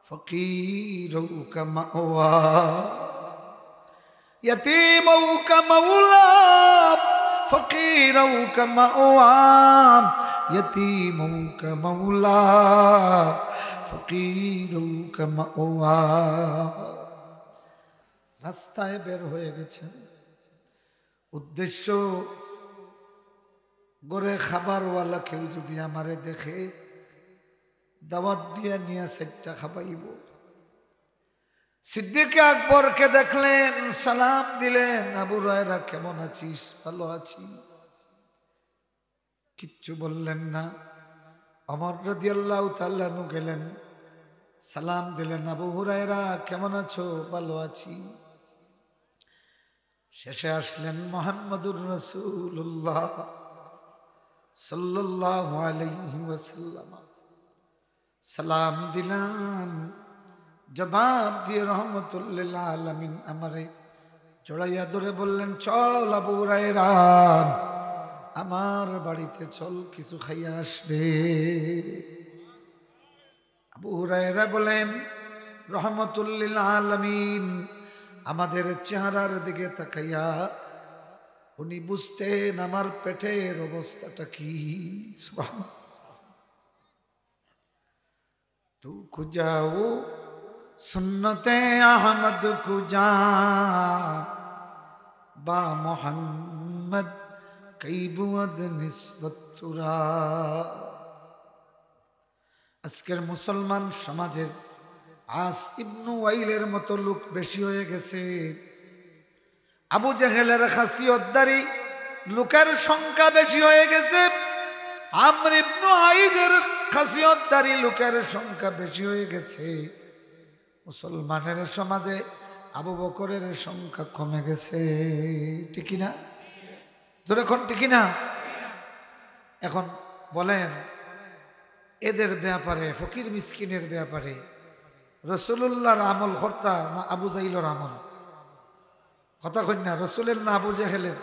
ফকিরুকা মাওয়া, ইয়তীমুকা মাওলা ফকিরুকা মাওয়া, ইয়তীমুকা মাওলা ফকিরুকা মাওয়া। রাস্তায় বের হয়ে গেছেন, উদ্দেশ্য গড়ে খাবারওয়ালা কেউ যদি আমারে দেখে দাওয়াত দিয়া নিয়ে সেটা খাবাইব। সিদ্দিক আকবরকে দেখলেন, সালাম দিলেন, আবু হুরায়রা কেমন আছিস? ভালো আছি। কিচ্ছু বললেন না। ওমর রাদিয়াল্লাহু তাআলা আনহু গেলেন, সালাম দিলেন, আবু হুরায়রা কেমন আছো? ভালো আছি। শেষে আসলেন মুহাম্মদুর রাসূলুল্লাহ সাল্লাল্লাহু আলাইহি ওয়াসাল্লাম, সালাম দিলাম, জবাব দিয়ে রহমতুল লিল আলামিন আমারে জড়াইয়া ধরে বললেন, চল আবু হুরায়রা, আমার বাড়িতে চল, কিছু খাইয়া আসবে। আবু হুরায়রা বলেন, রহমতুল লিল আলামিন আমাদের চেহারার দিকে তাকাইয়া উনি বুঝতেন আমার পেটের অবস্থাটা কি। সুবহানাল্লাহ। তু খুঁজাও সুন্নতে আহমদ খুঁজা বা মোহাম্মদ কৈবুয়াদ নিসবতুরা। আজকের মুসলমান সমাজের আস ইবনু ওয়াইলের মতো লোক বেশি হয়ে গেছে। আবু জেহেলের খাসিয়তদারি লোকের সংখ্যা বেশি হয়ে গেছে। আমর ইবনু আইজের খাসিয়তদারি লোকের সংখ্যা বেশি হয়ে গেছে। মুসলমানের সমাজে আবু বকরের সংখ্যা কমে গেছে। ঠিক না? যখন ঠিক না? এখন বলেন, এদের ব্যাপারে, ফকির মিসকিনের ব্যাপারে রাসূলুল্লাহর আমল কর্তা না আবু জাইলের আমল? কথা কই না? রাসূলের না আবু জাহেলের?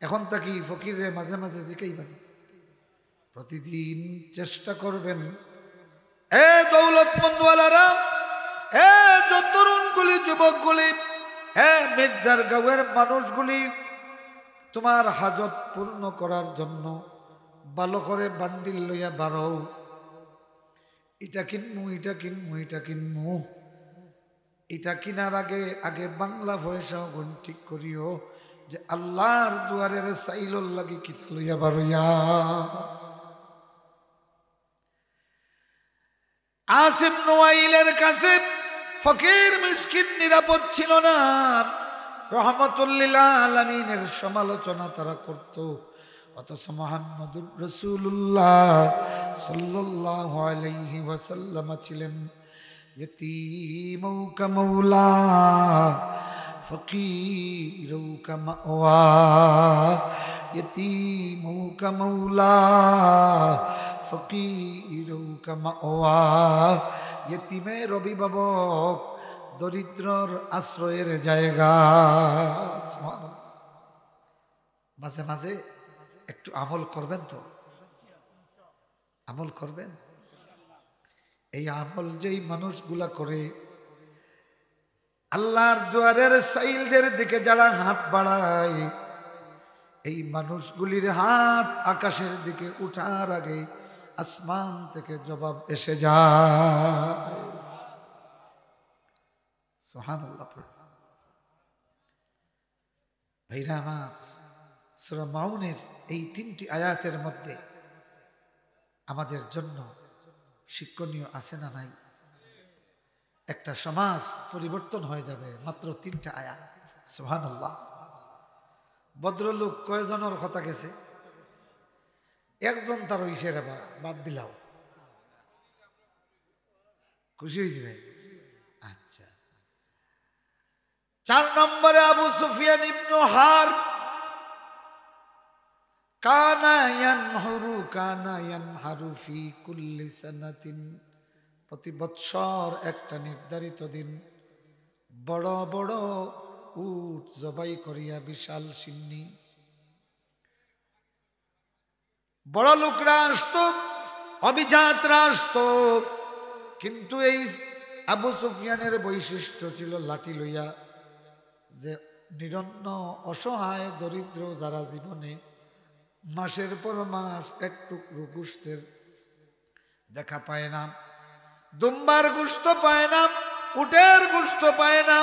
এখন তাকি ফকিরে মাঝে মাঝে জিকাইবেন, প্রতিদিন চেষ্টা করবেন, এ দৌলতমন্দওয়ালারা, এ তরুণগুলি, যুবকগুলি, এ মির্জার গাঁয়ের মানুষগুলি, তোমার হাজত পূর্ণ করার জন্য ভালো করে বান্ডিল লইয়া বাড়াও। এটা কিনমু, এটা কিনমু, এটা কিনমু। এটা কিনার আগে আগে বাংলা পয়সাও গুণ ঠিক করিও যে আল্লাহর দুয়ারের সাইলর লাগি কিতা লইয়া বারইয়া। আসিফ নোয়াইলের কাছে ফকির মিসকিন নিরাপদ ছিল না। রহমতুল লিল আলামিনের সমালোচনা তারা করত, অথচ মুহাম্মদুর রাসূলুল্লাহ সাল্লাল্লাহু আলাইহি ওয়াসাল্লাম ছিলেন ইয়তীমুকা মাওলা ফকিরুকা মাওয়া, ইয়তীমুকা মাওলা ফকিরুকা মাওয়া। ইয়তীমের অভিভাবক, দরিদ্রর আশ্রয়ের জায়গা। মাঝে মাঝে একটু আমল করবেন তো, আমল করবেন। এই আমল যেই মানুষগুলা করে, আল্লাহর দুয়ারের সাইলদের দিকে যারা হাত বাড়ায়, এই মানুষগুলির হাত আকাশের দিকে উঠার আগে আসমান থেকে জবাব এসে যায়। সুবহানাল্লাহ। ভাইরা আমার, সূরা মাউনের এই 3টি আয়াতের মধ্যে আমাদের জন্য শিক্ষণীয় আছে না নাই? একটা সমাজ পরিবর্তন হয়ে যাবে মাত্র 3টা আয়াত। সুবহানাল্লাহ। ভদ্রলোক কয়জনের কথা গেছে? একজন তার হইছে রে বাদ দিলাম, খুশি হয়েছি ভাই। আচ্ছা, 4 নম্বরে আবু সুফিয়ান ইবনে হারব কানা ইয়ানহারু ফি কুল্লি সানাতিন, প্রতি বৎসর একটা নির্ধারিত দিন বড় বড় উট জবাই করিয়া বিশাল সিন্নি। বড় লোকরা আসত, অভিজাতরা আসত, কিন্তু এই আবু সুফিয়ানের বৈশিষ্ট্য ছিল লাঠি লইয়া, যে নিরন্ন অসহায় দরিদ্র যারা জীবনে মাসের পর মাস এক টুকরো গোশতের দেখা পায় না, দুম্বার গোশত পায় না, উটের গোশত পায় না,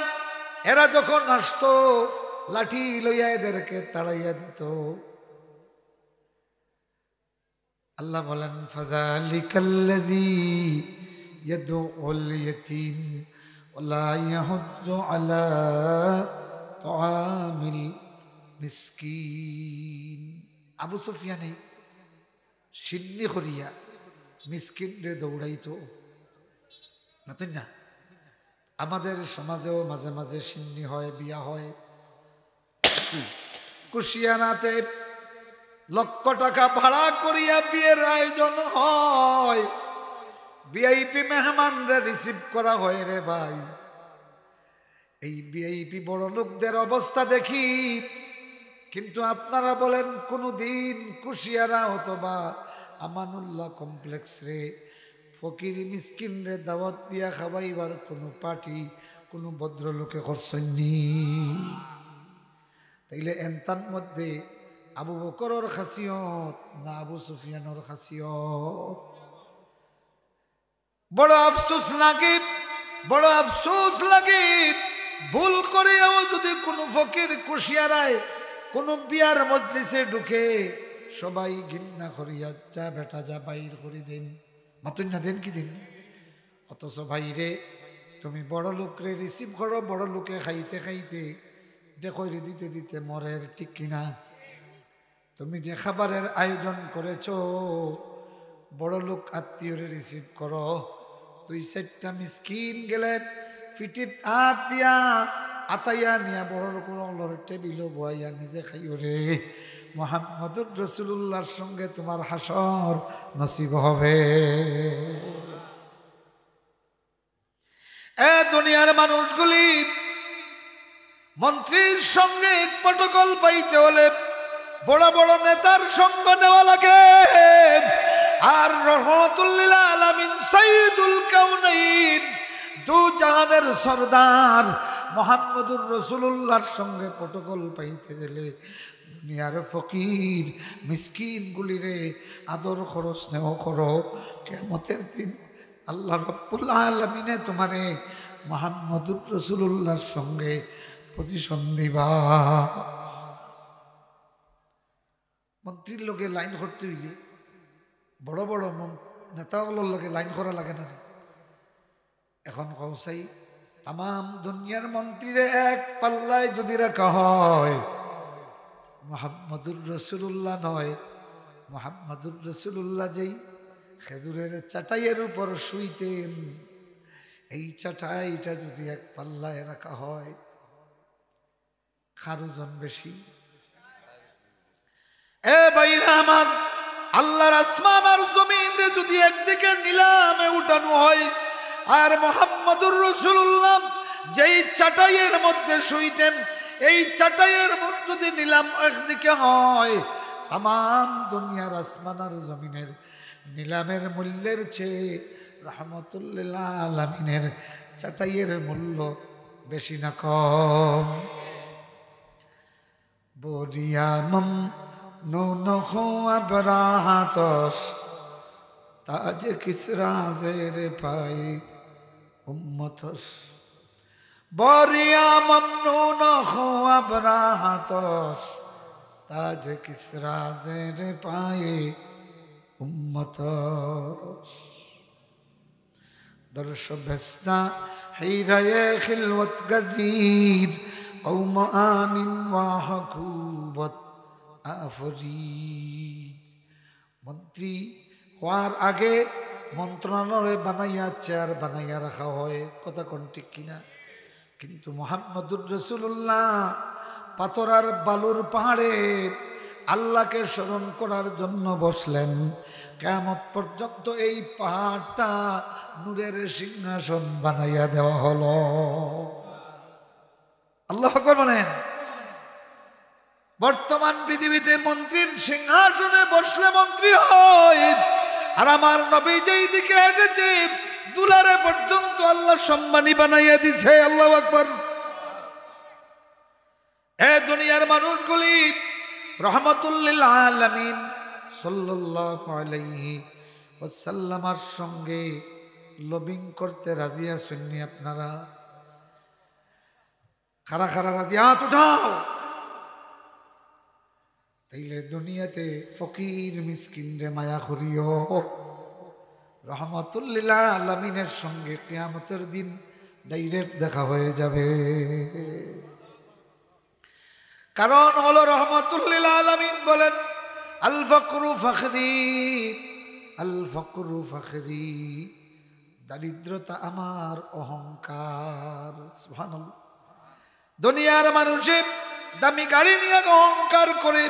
এরা যখন আসতো লাঠি লইয়া এদেরকে তাড়াইয়া দিত। আল্লাহ বলেন ফাযালিকাল্লাযী ইয়াদউল ইয়াতীম ওয়ালা ইয়াহুদ্দু আলা তুআমিল মিসকিন। আবু সুফিয়ান সিন্নি করিয়া মিসকিন রে দৌড়াইতো না, তুই না? আমাদের সমাজেও মাঝে মাঝে সিন্নি হয়, বিয়া হয়, কুশিয়ানাতে লক্ষ টাকা ভাড়া করিয়া বিয়ের আয়োজন হয়, ভিআইপি মেহমানরা রিসিভ করা হয় রে ভাই। এই ভিআইপি বড় লোকদের অবস্থা দেখি, কিন্তু আপনারা বলেন কোনদিন কুশিয়ারা অথবা আমানুল্লাহ কমপ্লেক্স রে ফকির মিসকিন রে দাওয়াত দিয়া খাওয়াইবার কোনো পার্টি কোনো ভদ্রলোকে করছেননি? তাইলে এনতার মধ্যে আবু বকরের খাসিয়ত না আবু সুফিয়ানের খাসিয়ত? বড় আফসোস লাগে, বড় আফসোস লাগে। ভুল করিয়াও যদি কোনো ফকির কুশিয়ারায় কোনো বিয়ার মজলিসে ঢুকে, সবাই ঘৃণা করিয়া যা বেটা যা বাইর করে দেন, মাতুন না দেন কি দিন। অথচ ভাইরে তুমি বড় লোকরে রিসিভ করো, বড় লোকে খাইতে খাইতে ডেকরে দিতে দিতে মরের, ঠিক কিনা? তুমি যে খাবারের আয়োজন করেছ, বড় লোক আত্মীয়রে রিসিভ করো, 2-4টা মিসকিন গেলে ফিটিত হাত দিয়া আতাইয়া নিয়া বড় লোকের টেবিলও বয়াইয়া নিজে খাইও রে। মুহাম্মদুর রাসূলুল্লাহর সঙ্গে তোমার হাসর নসিব হবে। এ দুনিয়ার মানুষগুলি, মন্ত্রীর সঙ্গে প্রটোকল পাইতে হলে বড় বড় নেতার সঙ্গ নেওয়া লাগে, আর রহমাতুল লিল আলামিন সাইয়্যিদুল কাউনাইন দু জাহানের সরদার মুহাম্মদুর রাসূলুল্লাহর সঙ্গে প্রটোকল পাইতে গেলে দুনিয়ার ফকির মিসকিন গুলিরে আদর করো, স্নেহ করো। কিয়ামতের দিন আল্লাহ রাব্বুল আলামিনে তোমারে মুহাম্মদুর রাসূলুল্লাহর সঙ্গে পজিশন দিবা। মন্ত্রীর লোকে লাইন করতে হইলে বড় বড় নেতাগুলোর লোকে লাইন করা লাগে না? এখন কৌসাই তাম দুনিয়ার মন্ত্রীরে এক পাল্লায় যদি রাখা হয়, মুহাম্মদুর রাসূলুল্লাহ নয়, মুহাম্মদুর রাসূলুল্লাহ যেই খেজুরের চাটাইয়ের উপর শুইতেন, এই চাটাইটা যদি এক পাল্লায় রাখা হয়, কার ওজন বেশি? এ ভাইরা আমার, আল্লাহর আসমান আর জমিন রে যদি একদিকে নিলামে উঠানো হয়, আর মুহাম্মদুর রাসূলুল্লাহ যেই চাটাইয়ের মধ্যে শুইতেন, এই চাটাইয়ের মধ্যে যদি নিলাম একদিকে হয়, তাম দুনিয়ার আসমান আর জমিনের নিলামের মূল্যের চেয়ে রহমাতুল লিল আলামিনের চাটাইয়ের মূল্য বেশি না কম? বরিয়ামম নুন আবরাহাতস তাজ কিসরা জের পাই উম্মতস। বরিয়ামম নুন আবরাহাতস তাজ কিসরা জের পাই উম্মতস। দর্শ ভেস্তা হিরায়ে খিলওয়াত গজির কওম আনিন ওয়া হাকুবাত আফরিন। মন্ত্রী হওয়ার আগে মন্ত্রণালয় বানাইয়া চেয়ার বানাইয়া রাখা হয়, কথা কোন ঠিক কিনা? কিন্তু মুহাম্মদুর রাসূলুল্লাহ পাথর আর বালুর পাহাড়ে আল্লাহকে স্মরণ করার জন্য বসলেন। কিয়ামত পর্যন্ত এই পাহাড়টা নূরের সিংহাসন বানাইয়া দেওয়া হলো। আল্লাহু আকবার বলেন। বর্তমান পৃথিবীতে মন্ত্রীর সিংহাসনে বসলে মন্ত্রী হয়, আর আমার নবী যেই দিকে হেঁটেছে দুলারে পর্যন্ত আল্লাহ সম্মানী বানাইয়া দিছে। আল্লাহু আকবার। এ দুনিয়ার মানুষগুলি রহমাতুল লিল আলামিন সাল্লাল্লাহু আলাইহি ওয়াসাল্লামের সঙ্গে লবিং করতে রাজি আছেন নি আপনারা? খারা খারা রাজি, হাত উঠাও। তাইলে দুনিয়াতে ফকির মিসকিন রে মায়া করিও। রহমাতুল লিল আলামিনের সঙ্গে কিয়ামতের দিন ডাইরেক্ট দেখা হয়ে যাবে। কারণ হলো রহমাতুল লিল আলামিন বলেন, আল ফাকরু ফখরি, আল ফাকরু ফখরি, দারিদ্রতা আমার অহংকার। সুবহানাল্লাহ। দুনিয়ার মানুষে দামি গাড়ি নিয়ে অহংকার করে,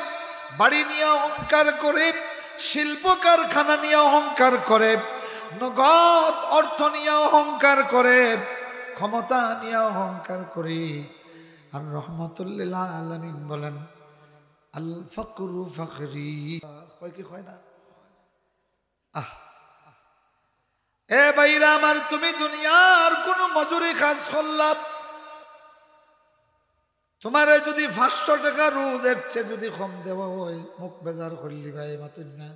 বাড়ি নিয়ে অহংকার করে, শিল্প কারখানা নিয়ে অহংকার করে, নগদ অর্থ নিয়ে অহংকার করে, ক্ষমতা নিয়ে অহংকার করে। আর রহমাতুল লিল আলামিন বলেন, আল ফাকরু ফখরি। কয় কি কয় না? এ ভাইরা আমার, তুমি দুনিয়ার কোন মজুরি কাজ করলাম, তোমারে যদি 500 টাকা রোজ এর চেয়ে যদি কম দেওয়া হয় মুখ বেজার করলি ভাই মাতুন না।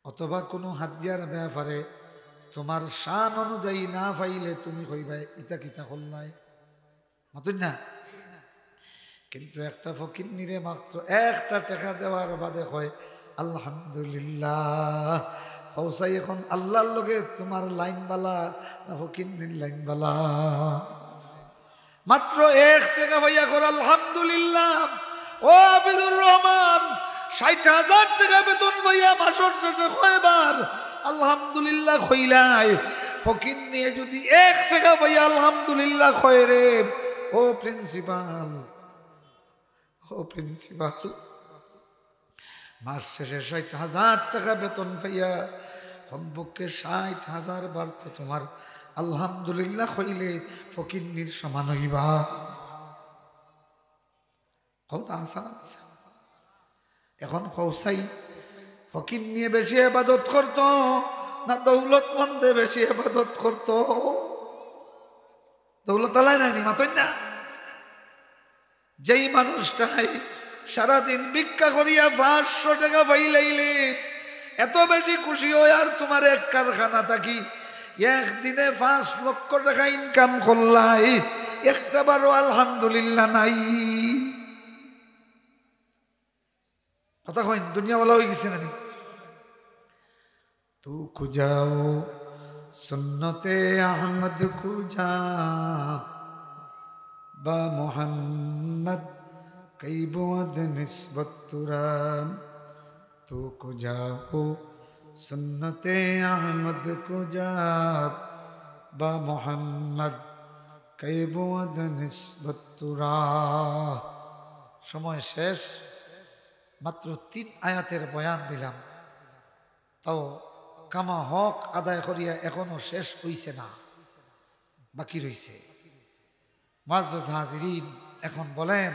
অথবা কোনো হাদিয়ার ব্যাপারে তোমার শান অনুযায়ী না পাইলে তুমি কইবাই ইতা কিতা করলাই, মাতুন না। কিন্তু একটা ফকির নিরে মাত্র একটা টাকা দেওয়ার বাদে কয় আলহামদুলিল্লাহ। হৌসাই এখন আল্লাহর লগে তোমার লাইন বালা না ফকির নির লাইন বালা? মাত্র 1 টাকা ভাইয়া কর আলহামদুলিল্লাহ। ও আবিদুর রহমান, 60,000 টাকা বেতন ভাইয়া মাসের শেষে কয়বার আলহামদুলিল্লাহ কইলাই? ফকির নিয়ে যদি 1 টাকা ভাইয়া আলহামদুলিল্লাহ কয় রে, ও প্রিন্সিপাল, ও প্রিন্সিপাল, মাস শেষে 60,000 টাকা বেতন পাইয়া কমপক্ষে 60,000 বার তো তোমার আলহামদুলিল্লাহ কইলে ফকিন্নির সমান হইবা। এখন কৌসাই ফকির নিয়ে বেশি ইবাদত করত না দৌলতমন্দে বেশি ইবাদত করত? দৌলত আলাই নাইনি মাতই না। যেই মানুষটাই সারাদিন ভিক্ষা করিয়া 500 টাকা পাইলাইলে এত বেশি খুশি হয়, আর তোমার এক কারখানা থাকি একদিনে 5 লক্ষ টাকা ইনকাম করলাই, একটা বারো আলহামদুলিল্লাহ নাই। কথা কইন, দুনিয়া বলা হয়ে গেছে নানি? তু খুঁজাও সুন্নতে আহমদ খুঁজা বা মোহাম্মদ কই বুয়াদ নিসবত তুরাম। তু খুঁজাও সুন্নতে আহমদ খুঁজা বা মোহাম্মদ কই বুয়াদ নিসবত তুরা। সময় শেষ, মাত্র 3 আয়াতের বয়ান দিলাম, তাও কামা হক আদায় করিয়া এখনো শেষ হইছে না, বাকি রইছে। মুআজ্জাজ হাজিরিন, এখন বলেন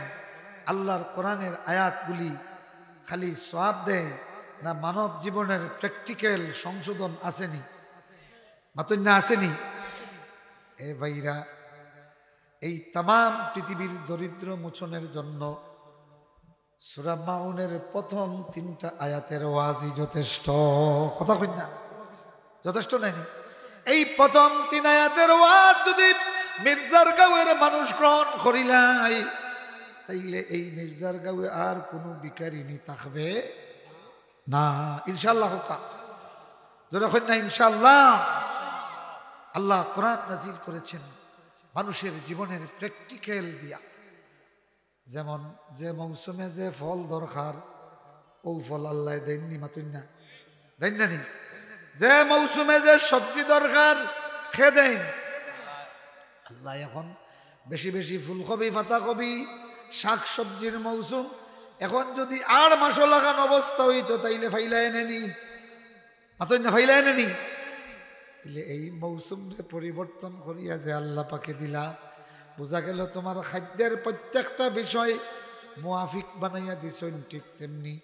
আল্লাহর কোরআনের আয়াতগুলি খালি সওয়াব দেয় না মানব জীবনের প্র্যাকটিক্যাল সংশোধন আসেনি? মাতুন না আসেনি? এ ভাইরা, এই তাম পৃথিবীর দরিদ্র মোচনের জন্য সূরা মাউনের প্রথম 3টা আয়াতের ওয়াজি যথেষ্ট। কথা কই না? যথেষ্ট নাইনি? এই প্রথম 3 আয়াতের ওয়াজ যদি মির্জার গাঁওয়ের মানুষ গ্রহণ করিলাই, তাইলে এই মির্জার গাঁওয়ে আর কোনো ভিখারিনী থাকবে না। ইনশাআল্লাহ হোকা, যারা কই না ইনশাআল্লাহ। আল্লাহ কোরআন নাজিল করেছেন, মানুষের জীবনের প্র্যাকটিক্যাল দিয়া, যেমন যে মৌসুমে যে ফল দরকার ও ফল আল্লাহ দেননি, মাতুন না দেন না নি? যে মৌসুমে যে সবজি দরকার খেয়ে দেন আল্লাহ। এখন বেশি বেশি ফুলকপি পাতাকপি শাক সবজির মৌসুম, এখন যদি আর মাসও লাগান অবস্থা হইতো তাইলে ফাইলা এনেনি, মাতুন না ফাইলা এনেনি। তাইলে এই মৌসুমে পরিবর্তন করিয়া যে আল্লাহ পাকে দিলা, বোঝা গেল তোমার খাদ্যের প্রত্যেকটা বিষয় মুআফিক বানাইয়া দিছেন। ঠিক তেমনি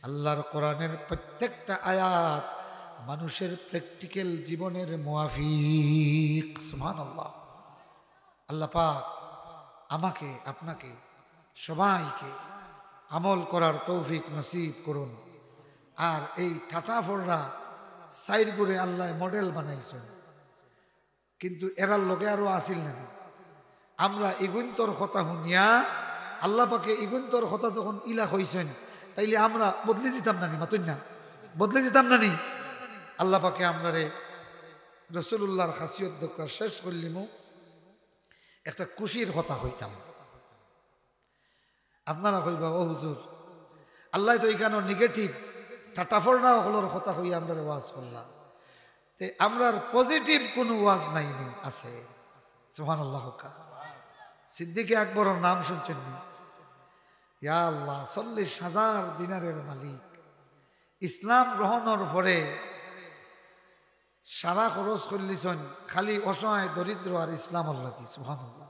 আল্লাহর কোরআনের প্রত্যেকটা আয়াত মানুষের প্র্যাকটিক্যাল জীবনের মুআফিক। সুবহানাল্লাহ। আল্লাহ পাক আমাকে আপনাকে সবাইকে আমল করার তৌফিক নসিব করুন। আর এই টাটাফোররা সাইড করে আল্লাহ মডেল বানাইছেন, কিন্তু এরার লোকে আরো আসিল নাকি? আমরা ইগুন্তর কথা শুনিয়া আল্লাহ পাকে ইগুন্তর কথা যখন ইলা হইছেন তাইলে আমরা বদলে যেতাম নানি, মাতুন না বদলে যেতাম নানি? আল্লাহ পাকে আমরা রে রাসূলুল্লাহর খাসিয়ত দরকার শেষ করলিমু একটা খুশির কথা হইতাম। আপনারা কইবা ও হুজুর আল্লাহ তো এখানে নেগেটিভ টাটাফোরনা হলোর কথা হইয়া আমরা ওয়াজ করলাম, তে আমরার পজিটিভ কোনো ওয়াজ নাই নি আছে। সুবহানাল্লাহ। সিদ্দিকে আকবরের নাম শুনছেন নি? ইয়া আল্লাহ, 40,000 দিনারের মালিক, ইসলাম গ্রহণের পরে সারা খরচ করলিছেন খালি অসহায় দরিদ্র আর ইসলাম আল্লাহ কি। সুবহানাল্লাহ।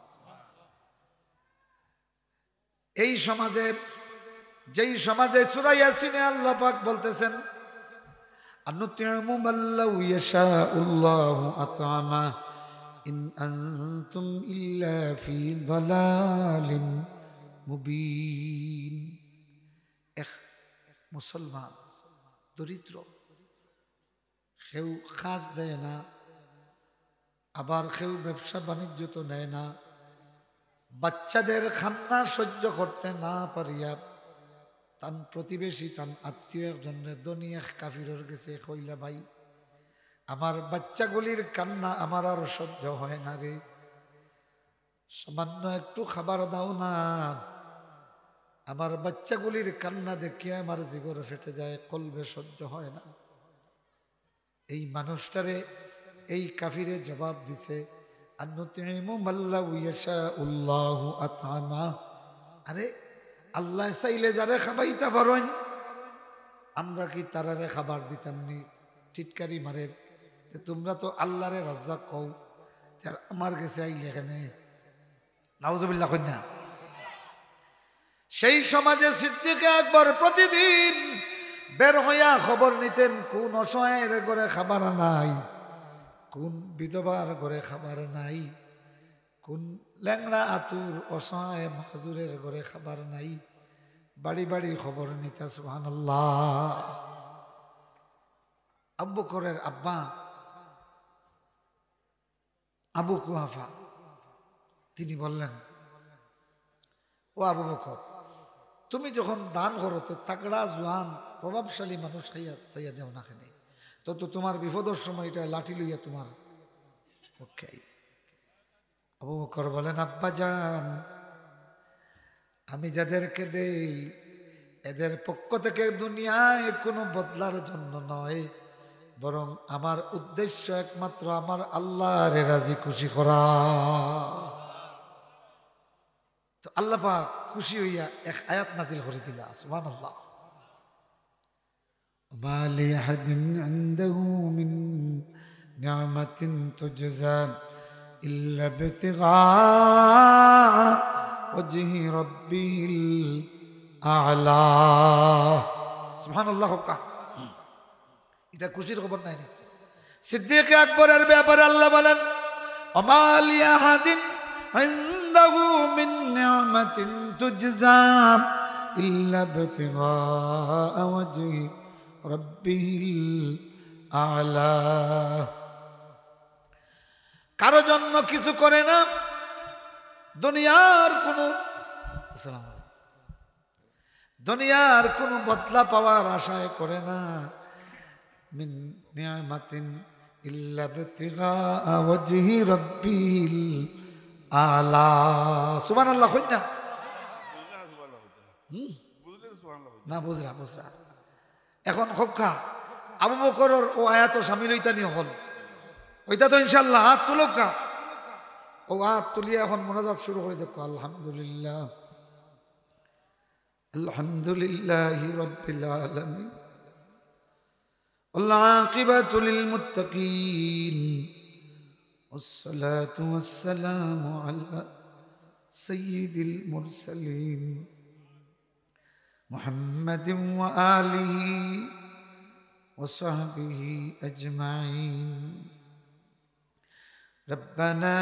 এই সমাজে, যেই সমাজে সূরা ইয়াসিনে আল্লাহ পাক বলতেছেন আনুতিমু মাল্লাউ ইয়াশাউল্লাহু আতামা ইন আনতুম ইল্লা ফি দালালিন মুবিন। এক মুসলমান দরিদ্র, কেউ খাজ দেয় না, আবার কেউ ব্যবসা বাণিজ্য তো নেয় না, বাচ্চাদের খান্না সহ্য করতে না পারিয়া তান প্রতিবেশী তান আত্মীয় একজনের ধনী এক কাফিরের গেছে কইলা, ভাই আমার বাচ্চাগুলির কান্না আমার আর সহ্য হয় না রে, সামান্য একটু খাবার দাও না, আমার বাচ্চাগুলির কান্না দেখে আমার জিগর ফেটে যায়, কলবে সহ্য হয় না। এই মানুষটারে এই কাফিরে জবাব দিছে আনুতিমু মাল্লাউ ইয়াশাউল্লাহু আতামা, আরে আল্লাহ চাইলে যারে খাবাইতে পারেন আমরা কি তারারে খাবার দিতাম নি? টিটকারি মারে, তোমরা তো আল্লাহরে রাজ্জাক কও, আমার কাছে আইলে এখানে নাউজুবিল্লাহ কন্যা। সেই সমাজে সিদ্দিক আকবর প্রতিদিন বের হইয়া খবর নিতেন কোন অসহায়ের ঘরে খাবার নাই, কোন বিধবার ঘরে খাবার নাই, কোন ল্যাংড়া আতুর অসহায় মাহুরের ঘরে খাবার নাই, বাড়ি বাড়ি খবর নিতা। সুবহানাল্লাহ। আবু বকরের আব্বা আবু কুহাফা তিনি বললেন, ও আবু বকর, তুমি যখন দান করতে তাকড়া জোয়ান প্রভাবশালী মানুষ খাইয়া চাইয়া দেও না খেলে তো তোমার বিপদের সময় এটা লাঠি লইয়া তোমার পক্ষে। আবু বকর বলেন, আব্বা জান, আমি যাদেরকে দেই এদের পক্ষ থেকে দুনিয়ায় কোনো বদলার জন্য নয়, বরং আমার উদ্দেশ্য একমাত্র আমার আল্লাহর রাজি খুশি করা। তো আল্লাহ পাক খুশি হইয়া এক আয়াত নাজিল করে দিলা। সুবহানাল্লাহ। মা লিআহাদিন ইনদাহু মিন নি'মাতিন তুজজা ইল্লা ইবতিগা ওয়াজহি রাব্বিল আ'লা। সুবহানাল্লাহ। এটা খুশির খবর নাই। সিদ্দিক আকবরের ব্যাপারে আল্লাহ বলেন, মা লিআহাদিন ইনদাহু মিন নি'মাতিন তুজজা ইল্লা ইবতিগা ওয়াজহি রাব্বিল আ'লা। কারো জন্য কিছু করে না, দুনিয়ার কোনো বদলা পাওয়ার আশায় করে না। মিন নি'মাতিন ইল্লা ইবতিগা ওয়াজহি রাব্বিল আলা। সুবহানাল্লাহ কই না? না বুঝরা বুঝরা। এখন খোকা আবু বকরের ও আয়াত শামিল হইতা নি হল ওইটা তো ইনশাআল্লাহ হাত তুলকা ও হাত তুলিয়া এখন মোনাজাত শুরু করে দেখো। আলহামদুলিল্লাহ আলহামদুলিল্লাহি রাব্বিল আলামিন ওয়াল আকিবাতু লিল মুত্তাকিন ওয়াসসালাতু ওয়াসসালামু আলা সাইয়্যিদিল মুরসালিন মুহাম্মাদিন ওয়া আলিহি ওয়া সাহবিহি আজমাইন। রব্বানা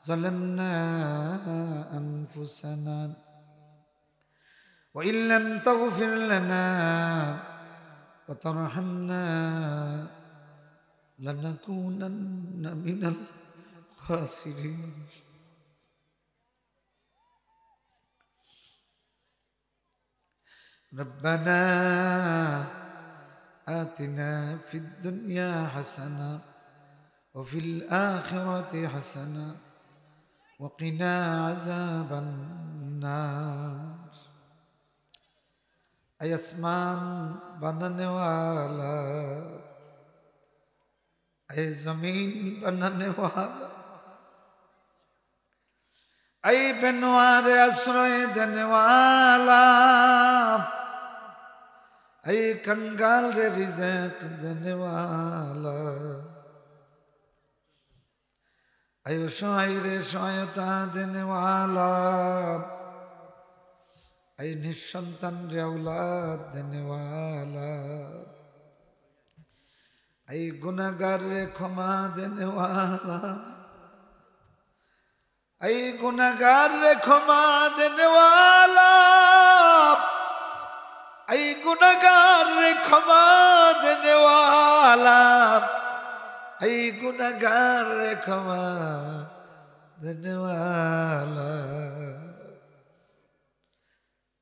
ظلمنا أنفسنا وإن لم تغفر لنا وترحمنا لنكونن من الخاسرين. ربنا آتنا في الدنيا حسنة وفي الآخرة حسنة وقنا عذاب النار. ऐ आसमान बनाने वाला, ऐ जमीन बनाने वाला, ऐ बनवारे आश्रय देने वाला, ऐ कंगाल रे रिज़्क़ देने वाला, ऐ असहाय रे सहायता देने वाला, ऐ निसंतान रे औलाद देने वाला, ऐ गुनाहगार रे क्षमा देने वाला, ऐ गुनाहगार रे क्षमा देने वाला, ऐ गुनाहगार रे क्षमा देने वाला, ऐ गुनाहगार रे क्षमा देने वाला।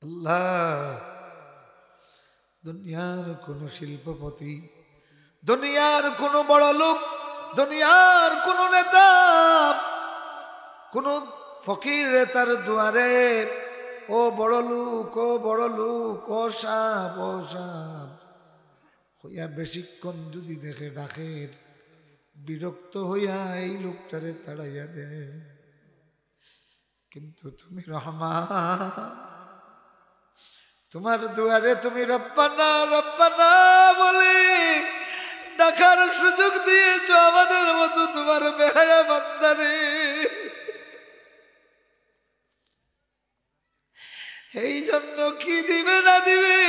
अल्लाह दुनियार कोनो शिल्पपति, दुनियार कोनो बड़ लोक, दुनियार कोनो नेता, कोनो फकीर रे तार दुआरे ओ बड़ लोक, ओ बड़ लोक, ओ साप, ओ साप হইয়া বেশিক্ষণ যদি দেখে ডাকের বিরক্ত হইয়া এই লোকটারে তাড়াইয়া দে। কিন্তু তুমি রহমান, তোমার দুয়ারে তুমি রব্বানা রব্বানা বলে ডাকার সুযোগ দিয়েছো আমাদের মতো তোমার বেহায়া বান্দারে। এই জন্য কি দিবে না দিবে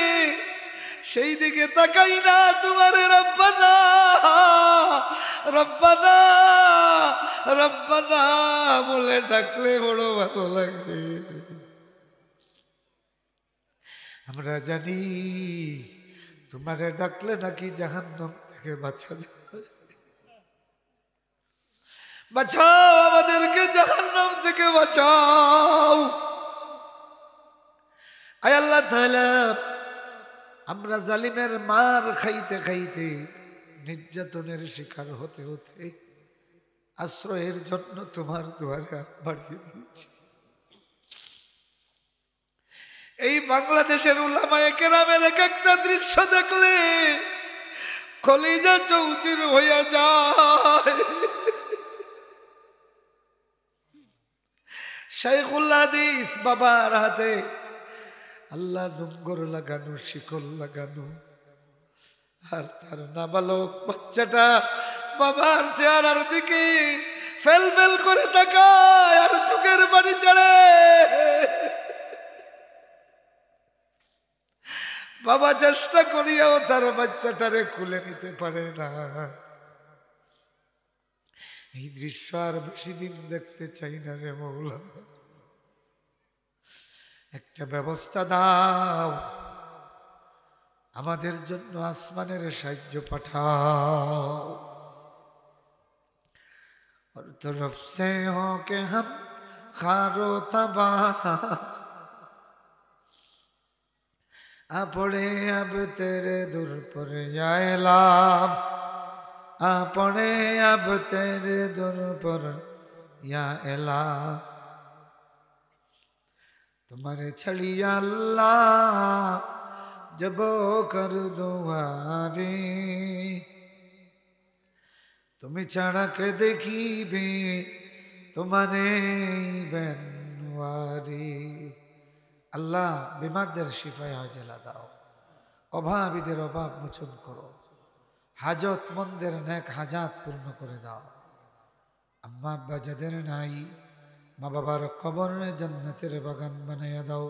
সেই দিকে তাকাই না, তোমার রব্বানা রব্বানা রব্বানা বলে ডাকলে বড় ভালো লাগে। আমরা জানি তোমারে ডাকলে নাকি জাহান্নাম থেকে বাঁচা যায়। বাঁচাও আমাদেরকে জাহান্নাম থেকে বাঁচাও। আয় আল্লাহ তাআলা, আমরা জালিমের মার খাইতে খাইতে, নির্যাতনের শিকার হতে হতে আশ্রয়ের জন্য তোমার দুয়ারে হাত বাড়িয়ে দিয়েছি। এই বাংলাদেশের উলামায়ে কেরামের এক একটা দৃশ্য দেখলে কলিজা চৌচির হইয়া যায়। শাইখুল হাদিস বাবার হাতে আল্লাহ নোংর লাগানো, শিকল লাগানো, আর তার নাবালক বাচ্চাটা বাবার চেহারার দিকে ফেল ফেল করে তাকায় আর চোখের পানি চড়ে। বাবা চেষ্টা করিয়াও তার বাচ্চাটারে খুলে নিতে পারে না। এই দৃশ্য আর বেশি দিন দেখতে চাই না রে মৌলা, একটা ব্যবস্থা দাও, আমাদের জন্য আসমানের সাহায্য পাঠাও। और तरफ से हो के हम खारो तबाह, अपने अब तेरे दुर पर आएलाम, आपने अब तेरे दर पर या एला तुम्हारे छड़िया अल्लाह जब कर दुआरे তুমি ছাড়া কে দেখিবে তোমারে বেনওয়ারি আল্লাহ বিমারদের শিফায়ে আজলা দাও অভাবীদের অভাব মোচন করো হাজতমন্দের নেক হাজাত পূর্ণ করে দাও আম্মা আব্বা যাদের নাই মা বাবার কবরে জান্নাতের বাগান বানাইয়া দাও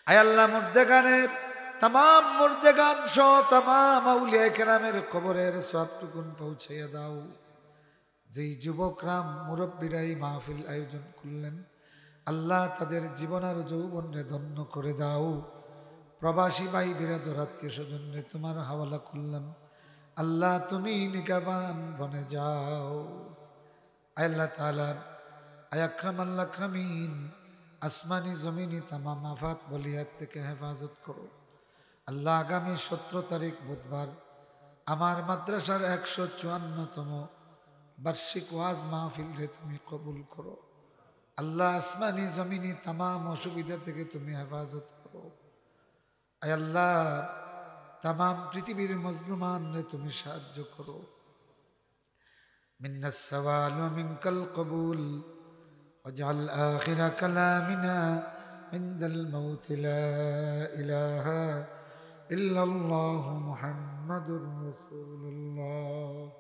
আয় আল্লাহ মুর্দেগানের तमाम मुर्देगान सो तमाम औलिया केरामेर कबरेर सवबटुकुन पौঁছাইয়া दाओ যেই যুবকরাম মুরব্বীরাই মাহফিল আয়োজন করলেন আল্লাহ তাদের জীবন আর যৌবনরে ধন্য করে দাও প্রবাসী ভাই বিরাদর আত্মীয় স্বজনরে তোমার হাওয়ালা করলাম আল্লাহ তুমি নিগাবান বনে যাও আল্লাহ তাআলা আয় আকরামাল আকরামিন আসমানি জমিনি तमाम আফাত বলিয়াত থেকে হেফাজত করো আল্লাহ আগামী 17 তারিখ বুধবার আমার মাদ্রাসার 154তম বার্ষিক ওয়াজ মাহফিল রে তুমি কবুল করো আল্লাহ আসমানি জমিনি तमाम অসুবিধা থেকে তুমি হেফাজত করো আয় আল্লাহ तमाम পৃথিবীর মজলুমান রে তুমি সাহায্য করো মিন্নাস সওয়াল ওয়া মিনকাল কবুল ওয়াজআল আখিরা কালামিনা ইনদাল মাউত লা ইলাহা إلا الله محمد رسول الله